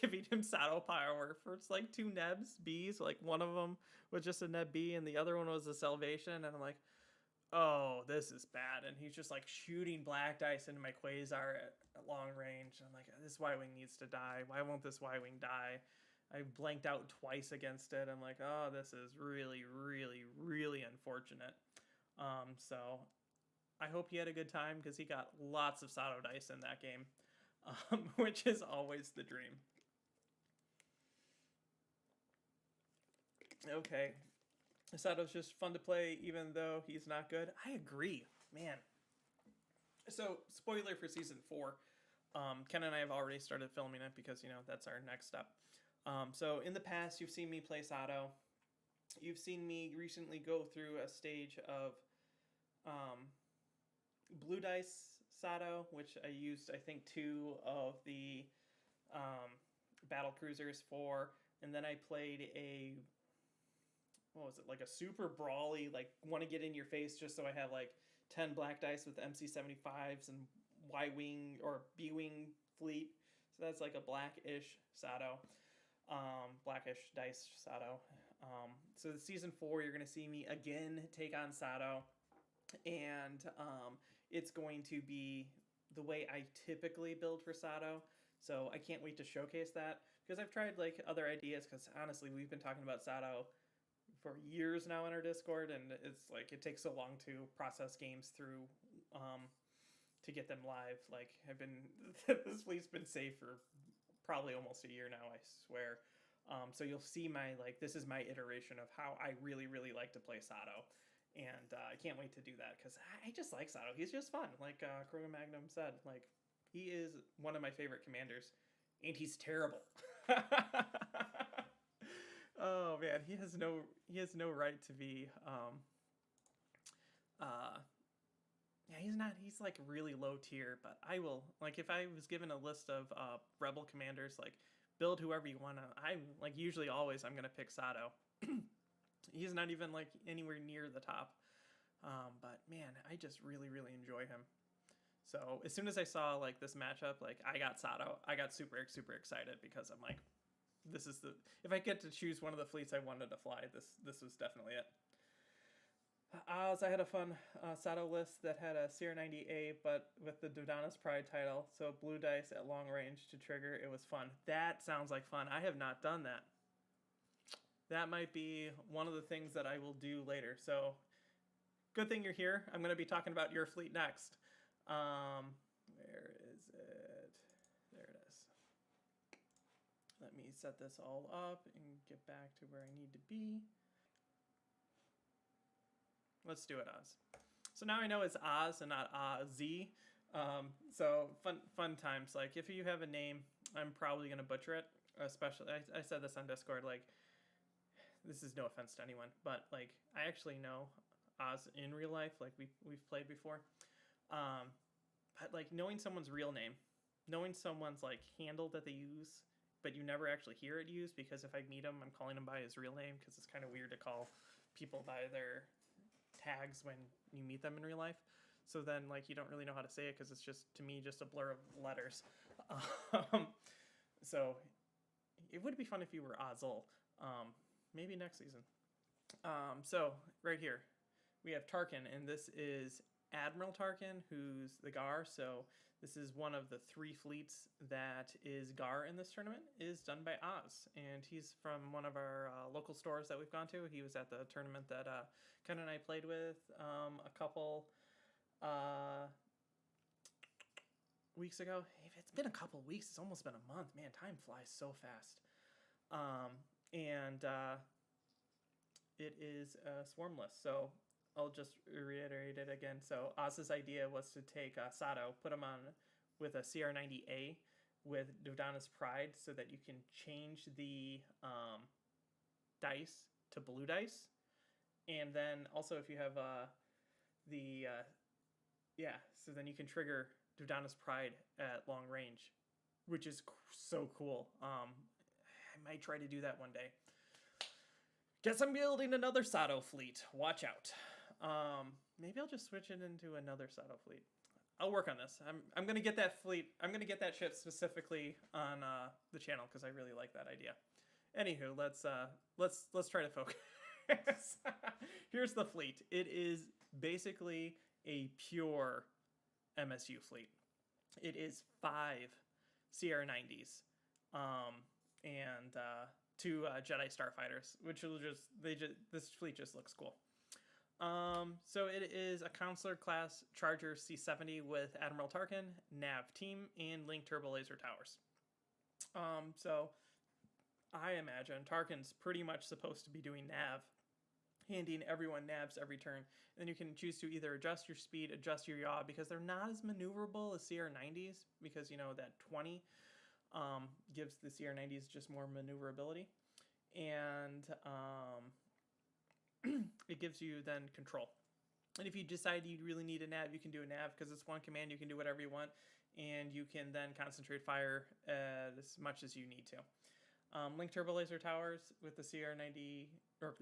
Speaker 1: Giving him Sato power for it's like 2 Nebs Bs, like one of them was just a Neb B and the other one was a Salvation, and I'm like, oh, this is bad. And he's just like shooting black dice into my Quasar at long range. I'm like, this Y-Wing needs to die. Why won't this Y-Wing die? I blanked out twice against it. I'm like, oh, this is really, really, really unfortunate. So I hope he had a good time because he got lots of Sato dice in that game, which is always the dream. Okay. Sato's just fun to play even though he's not good. I agree, man. So, spoiler for Season 4. Ken and I have already started filming it because, that's our next step. So, in the past, you've seen me play Sato. You've seen me recently go through a stage of Blue Dice Sato, which I used, I think, 2 of the battle cruisers for. And then I played like a super brawly, like, want to get in your face just so I have, like, 10 black dice with MC75s and Y-Wing or B-Wing fleet. So that's like a blackish Sato. Blackish dice Sato. So the Season 4, you're going to see me again take on Sato. And it's going to be the way I typically build for Sato. So I can't wait to showcase that. Because I've tried, like, other ideas. Because, honestly, we've been talking about Sato for years now in our Discord. And it's, like, it takes so long to process games through to get them live. Like, this fleet's been safe for probably almost a year now, I swear. So you'll see this is my iteration of how I really, really like to play Sato. And I can't wait to do that because I just like Sato. He's just fun. Like Cro-Magnon said, like, he is one of my favorite commanders. And he's terrible. Oh man, he has no right to be he's like really low tier, but I will, like, if I was given a list of rebel commanders, like, build whoever you want to, I'm like, usually always I'm going to pick Sato. He's not even like anywhere near the top. But man, I just really, really enjoy him. So as soon as I saw like this matchup, like I got Sato, I got super, super excited because I'm like, if I get to choose one of the fleets I wanted to fly, this was definitely it. I had a fun Sato list that had a CR90A, but with the Dodana's Pride title, so blue dice at long range to trigger. It was fun. That sounds like fun. I have not done that. That might be one of the things that I will do later. So, good thing you're here. I'm going to be talking about your fleet next. Where is it? There it is. Let me set this all up and get back to where I need to be. Let's do it, Oz. So now I know it's Oz and not Ozzy. So fun times. Like, if you have a name, I'm probably going to butcher it. Especially, I said this on Discord, like, this is no offense to anyone, but like, I actually know Oz in real life. Like, we've played before. But like, knowing someone's real name, knowing someone's like handle that they use, but you never actually hear it used, because if I meet him, I'm calling him by his real name, because it's kind of weird to call people by their tags when you meet them in real life. So then, like, you don't really know how to say it because it's just, to me, just a blur of letters. So it would be fun if you were Ozil. Maybe next season. So right here we have Tarkin, and this is Admiral Tarkin, who's the Gar. So this is one of the 3 fleets that is Gar in this tournament, is done by Oz. And he's from one of our local stores that we've gone to. He was at the tournament that Ken and I played with a couple weeks ago. It's been a couple weeks. It's almost been a month. Man, time flies so fast. It is a swarm list. So I'll just reiterate it again. So Oz's idea was to take Sato, put him on with a CR90A with Dodonna's Pride so that you can change the dice to blue dice. And then also if you have so then you can trigger Dodonna's Pride at long range, which is so cool. I might try to do that one day. Guess I'm building another Sato fleet. Watch out. Maybe I'll just switch it into another Sato fleet. I'll work on this. I'm gonna get that fleet. I'm gonna get that ship specifically on the channel because I really like that idea. Anywho, let's try to focus. Here's the fleet. It is basically a pure MSU fleet. It is 5 CR90s, and 2 Jedi Starfighters, which will this fleet just looks cool. So it is a Counselor class Charger C-70 with Admiral Tarkin, Nav team, and Link Turbo Laser Towers. So I imagine Tarkin's pretty much supposed to be doing Nav, handing everyone Navs every turn. And then you can choose to either adjust your speed, adjust your yaw, because they're not as maneuverable as CR90s, because, you know, that 20 gives the CR90s just more maneuverability. And it gives you then control. And if you decide you really need a nav, you can do a nav because it's one command. You can do whatever you want, and you can then concentrate fire as much as you need to. Link Turbo Laser Towers with the CR90 or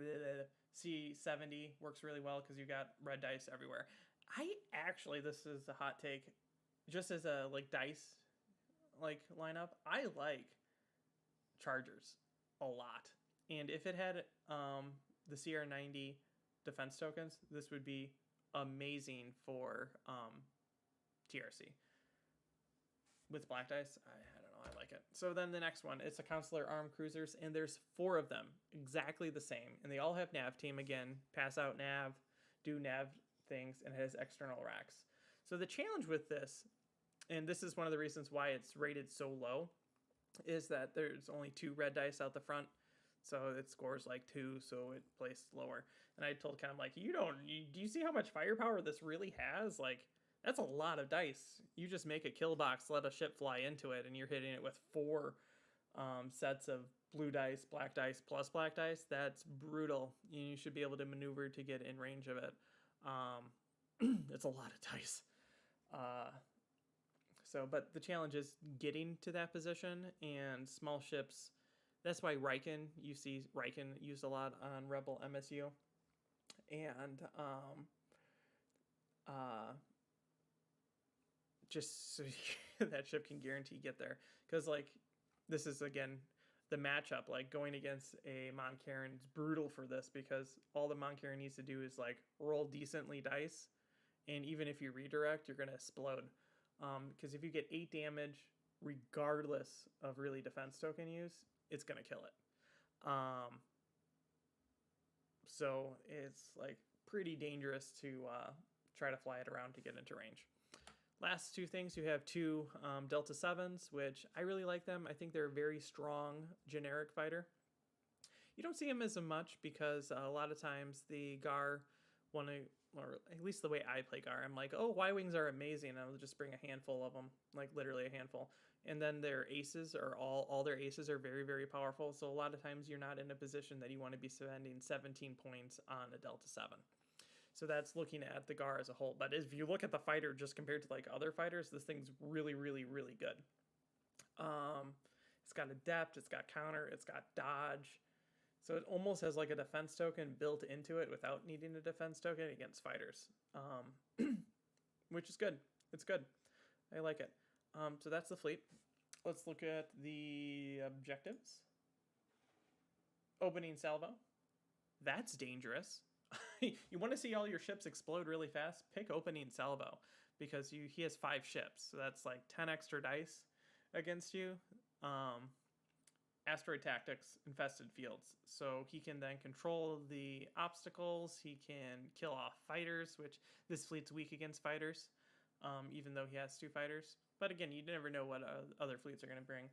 Speaker 1: C70 works really well because you got red dice everywhere. This is a hot take, just as a dice lineup, I like Chargers a lot. And if it had the CR90 defense tokens, this would be amazing for TRC. With black dice, I don't know, I like it. So then the next one, it's a Counselor Armed Cruisers, and there's 4 of them, exactly the same. And they all have nav team, again, pass out nav, do nav things, and it has external racks. So the challenge with this, and this is one of the reasons why it's rated so low, is that there's only 2 red dice out the front. So it scores 2, so it placed lower. And I told Ken, do you see how much firepower this really has? That's a lot of dice. You just make a kill box, let a ship fly into it, and you're hitting it with 4 sets of blue dice, black dice, plus black dice. That's brutal. You should be able to maneuver to get in range of it. It's a lot of dice. But the challenge is getting to that position, and small ships. That's why you see Riken used a lot on Rebel MSU. And just so that ship can guarantee get there. Because, this is, again, the matchup. Going against a Mon Carin is brutal for this because all the Mon Carin needs to do is, roll decently dice. And even if you redirect, you're going to explode. Because if you get 8 damage, regardless of really defense token use, it's going to kill it. So it's pretty dangerous to try to fly it around to get into range. Last 2 things, you have 2 Delta 7s, which I really like them. I think they're a very strong generic fighter. You don't see them as much because a lot of times the Gar want to, or at least the way I play Gar, I'm Y-Wings are amazing. I'll just bring a handful of them, literally a handful. And then their aces are all their aces are very, very powerful. So a lot of times you're not in a position that you want to be spending 17 points on a Delta 7. So that's looking at the Gar as a whole. But if you look at the fighter just compared to other fighters, this thing's really, really, really good. It's got adept, it's got counter, it's got dodge. So it almost has a defense token built into it without needing a defense token against fighters, which is good. It's good. I like it. So that's the fleet. Let's look at the objectives. Opening salvo. That's dangerous. you want to see all your ships explode really fast, pick opening salvo, because he has 5 ships, so that's like 10 extra dice against you. Asteroid tactics, infested fields, so he can then control the obstacles. He can kill off fighters, which this fleet's weak against fighters, even though he has 2 fighters. But again, you never know what other fleets are going to bring.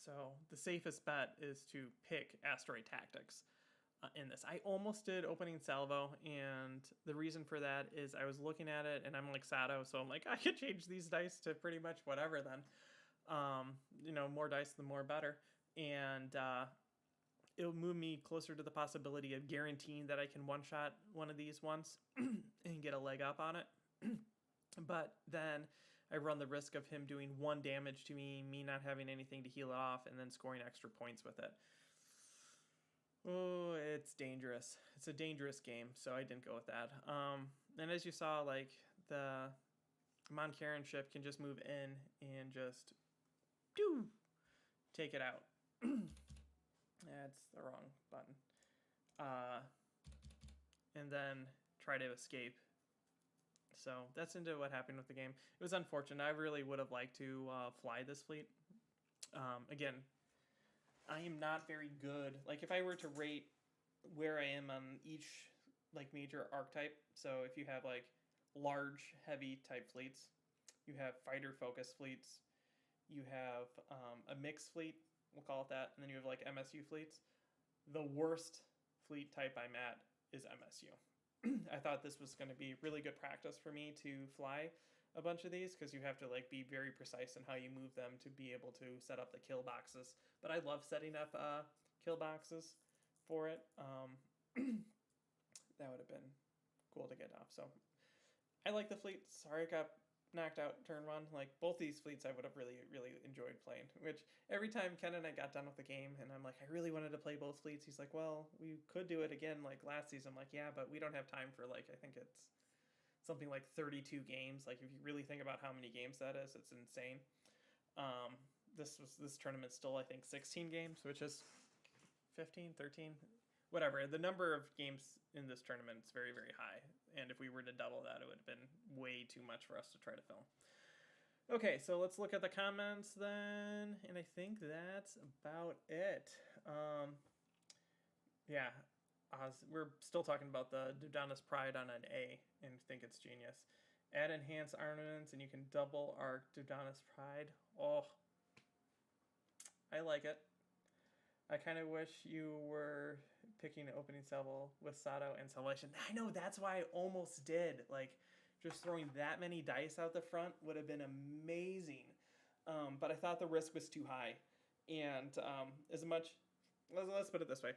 Speaker 1: So the safest bet is to pick asteroid tactics in this. I almost did opening salvo, and the reason for that is I was looking at it, and I'm like Sato, so I'm like, I could change these dice to pretty much whatever then. More dice, the more better. And it'll move me closer to the possibility of guaranteeing that I can one-shot one of these once and get a leg up on it. But then I run the risk of him doing 1 damage to me not having anything to heal it off, and then scoring extra points with it. Oh, it's dangerous. It's a dangerous game, so I didn't go with that. And as you saw, like, the Mon Caron ship can just move in and just take it out. That's the wrong button. And then try to escape. So that's into what happened with the game. It was unfortunate. I really would have liked to fly this fleet. Again, I am not very good. Like, if I were to rate where I am on each like major archetype, so if you have like large, heavy type fleets, you have fighter focused fleets, you have a mixed fleet, we'll call it that, and then you have like MSU fleets. The worst fleet type I'm at is MSU. I thought this was going to be really good practice for me to fly a bunch of these, because you have to like be very precise in how you move them to be able to set up the kill boxes. But I love setting up kill boxes for it. That would have been cool to get off. So I like the fleet. Sorry I got knocked out turn 1. Like, both these fleets I would have really, really enjoyed playing, which every time Ken and I got done with the game and I'm like, I really wanted to play both fleets, he's like, well, we could do it again like last season. I'm like, yeah, but we don't have time for, like, I think it's something like 32 games. Like, if you really think about how many games that is, it's insane. This tournament's still, I think, 16 games, which is 15, 13, whatever. The number of games in this tournament is very, very high. And if we were to double that, it would have been way too much for us to try to film. Okay, so let's look at the comments then. And I think that's about it. Yeah, we're still talking about the Dudanis Pride on an A and think it's genius. Add enhanced armaments and you can double our Dudanis Pride. Oh, I like it. I kind of wish you were picking opening salvo with Sato and Salvation. I know, that's why I almost did. Like, just throwing that many dice out the front would have been amazing. But I thought the risk was too high. And as much, let's put it this way.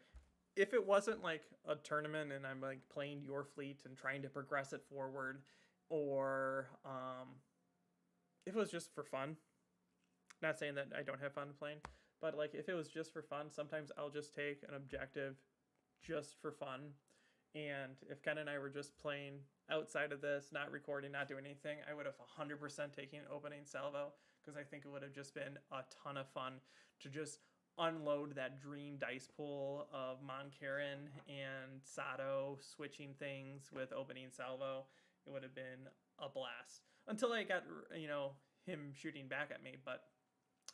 Speaker 1: If it wasn't like a tournament and I'm like playing your fleet and trying to progress it forward, or if it was just for fun, not saying that I don't have fun playing, but like if it was just for fun, sometimes I'll just take an objective just for fun. And if Ken and I were just playing outside of this, not recording, not doing anything, I would have 100% taken opening salvo, because I think it would have just been a ton of fun to just unload that dream dice pool of Mon Caron and Sato switching things with opening salvo. It would have been a blast until I got, him shooting back at me. But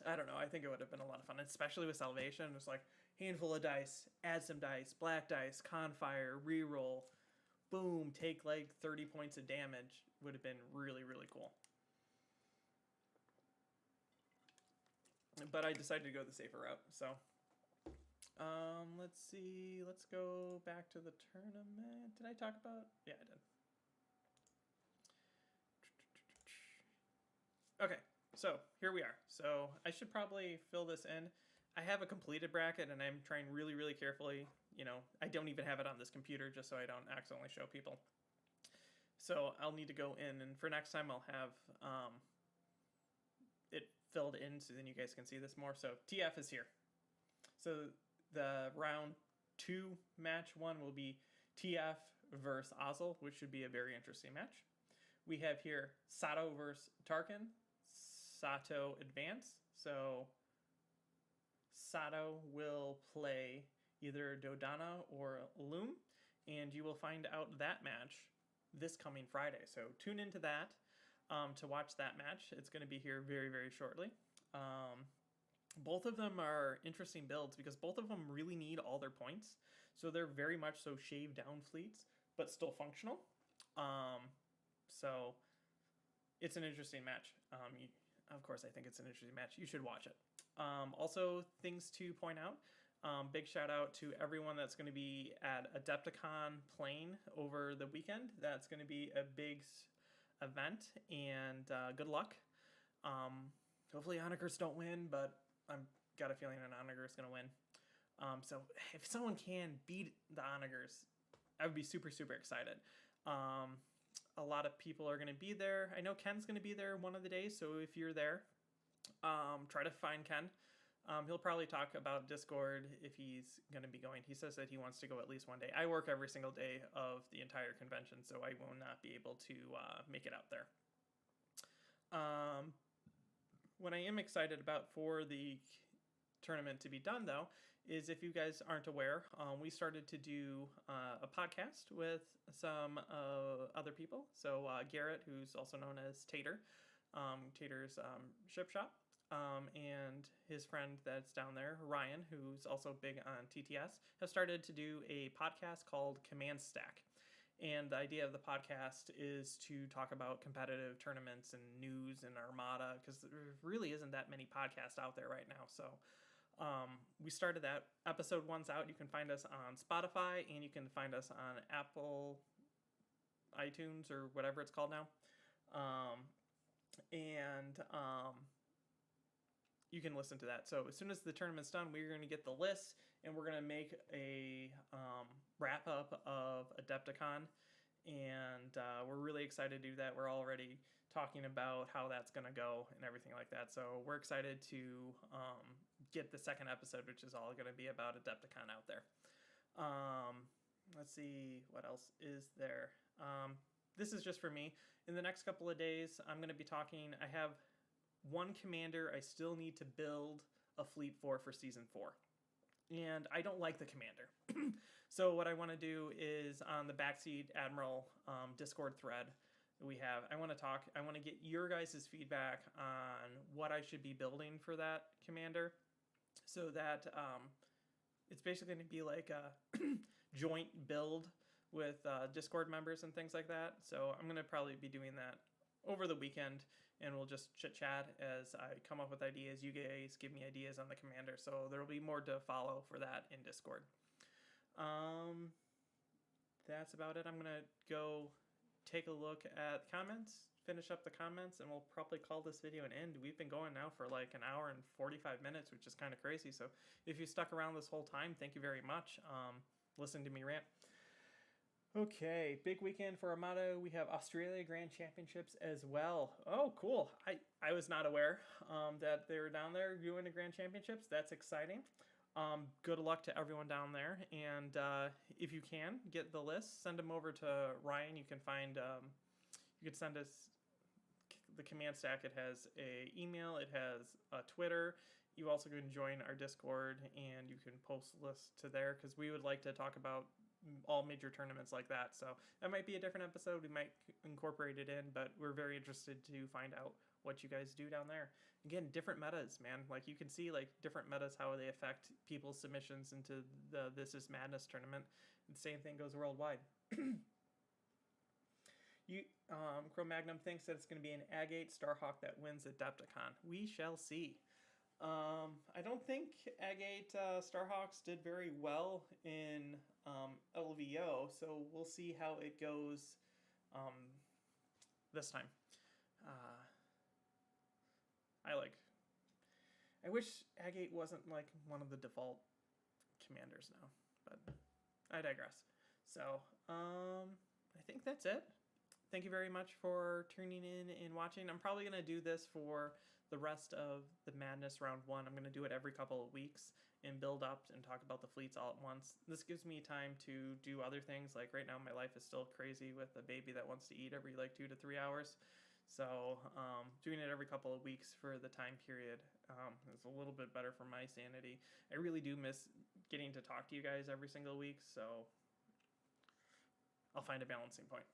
Speaker 1: I don't know. I think it would have been a lot of fun, especially with Salvation. It's like handful of dice, add some dice, black dice, confire, reroll, boom, take like 30 points of damage. Would have been really, really cool. But I decided to go the safer route. So let's see. Let's go back to the tournament. Did I talk about? Yeah, I did. Okay, so here we are. So I should probably fill this in. I have a completed bracket, and I'm trying really, really carefully. I don't even have it on this computer just so I don't accidentally show people. So I'll need to go in, and for next time I'll have it filled in so then you guys can see this more. So TF is here. So the round 2 match 1 will be TF versus Ozil, which should be a very interesting match. We have here Sato versus Tarkin. Sato advance. So Sato will play either Dodana or Loom, and you will find out that match this coming Friday. So tune into that to watch that match. It's going to be here very, very shortly. Both of them are interesting builds because both of them really need all their points. So they're very much so shaved down fleets, but still functional. So it's an interesting match. Of course, I think it's an interesting match. You should watch it. Also, things to point out. Big shout out to everyone that's going to be at Adepticon playing over the weekend. That's going to be a big event, and good luck. Hopefully Onagers don't win, but I've got a feeling an Onager is going to win. So if someone can beat the Onagers, I would be super, super excited. A lot of people are going to be there. I know Ken's going to be there one of the days, so if you're there, try to find Ken. He'll probably talk about Discord if he's going to be going. He says that he wants to go at least one day. I work every single day of the entire convention, so I will not be able to make it out there. What I am excited about for the tournament to be done, though, is if you guys aren't aware, we started to do a podcast with some other people. So Garrett, who's also known as Tater, Tater's Ship Shop, and his friend that's down there, Ryan, who's also big on TTS, have started to do a podcast called Command Stack. And the idea of the podcast is to talk about competitive tournaments and news and Armada, because there really isn't that many podcasts out there right now. So we started that. Episode 1's out. You can find us on Spotify, and you can find us on Apple, iTunes, or whatever it's called now. You can listen to that. So as soon as the tournament's done, we're going to get the list, and we're going to make a wrap-up of Adepticon, and we're really excited to do that. We're already talking about how that's going to go and everything like that. So we're excited to get the second episode, which is all going to be about Adepticon out there. Let's see, what else is there? This is just for me. In the next couple of days, I'm going to be talking. I have one commander I still need to build a fleet for Season 4. And I don't like the commander. So what I want to do is on the Backseat Admiral Discord thread that we have, I want to get your guys' feedback on what I should be building for that commander, so that it's basically going to be like a joint build with Discord members and things like that. So I'm going to probably be doing that over the weekend, and we'll just chit-chat as I come up with ideas. You guys give me ideas on the commander, so there will be more to follow for that in Discord. That's about it. I'm going to go take a look at comments, finish up the comments, and we'll probably call this video an end. We've been going now for like an hour and 45 minutes, which is kind of crazy. So if you stuck around this whole time, thank you very much. Listening to me rant. Okay, big weekend for Armada. We have Australia Grand Championships as well. Oh, cool. I was not aware that they were down there doing the Grand Championships. That's exciting. Good luck to everyone down there. And if you can, get the list. Send them over to Ryan. You can find, you can send us the command stack. It has a email. It has a Twitter. You also can join our Discord, and you can post lists to there, because we would like to talk about all major tournaments like that. So that might be a different episode. We might incorporate it in, but we're very interested to find out what you guys do down there. Again, different metas, man. Like, you can see like different metas, how they affect people's submissions into the This Is Madness tournament. The same thing goes worldwide. Cro-Magnum thinks that it's going to be an Agate Starhawk that wins Adepticon. We shall see. I don't think Agate Starhawks did very well in LVO, so we'll see how it goes this time. I wish Agate wasn't like one of the default commanders now, but I digress. So I think that's it. Thank you very much for tuning in and watching. I'm probably going to do this for the rest of the Madness Round 1. I'm going to do it every couple of weeks and build up and talk about the fleets all at once. This gives me time to do other things. Like right now, my life is still crazy with a baby that wants to eat every like 2 to 3 hours. So doing it every couple of weeks for the time period is a little bit better for my sanity. I really do miss getting to talk to you guys every single week, so I'll find a balancing point.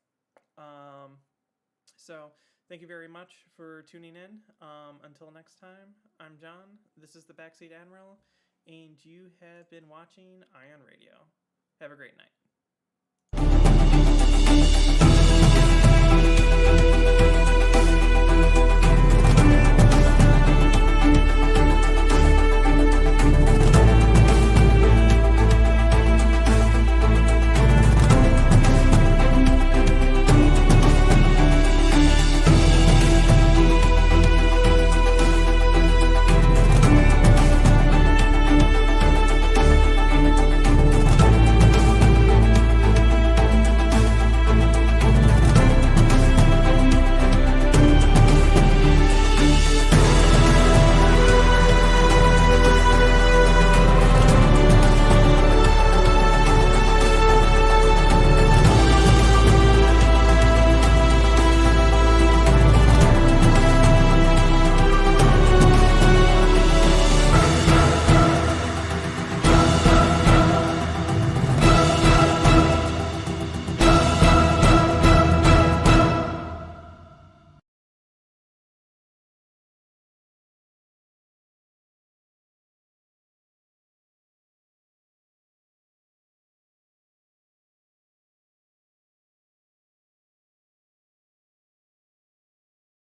Speaker 1: So thank you very much for tuning in. Until next time, I'm John. This is the Backseat Admiral, and you have been watching Ion Radio. Have a great night.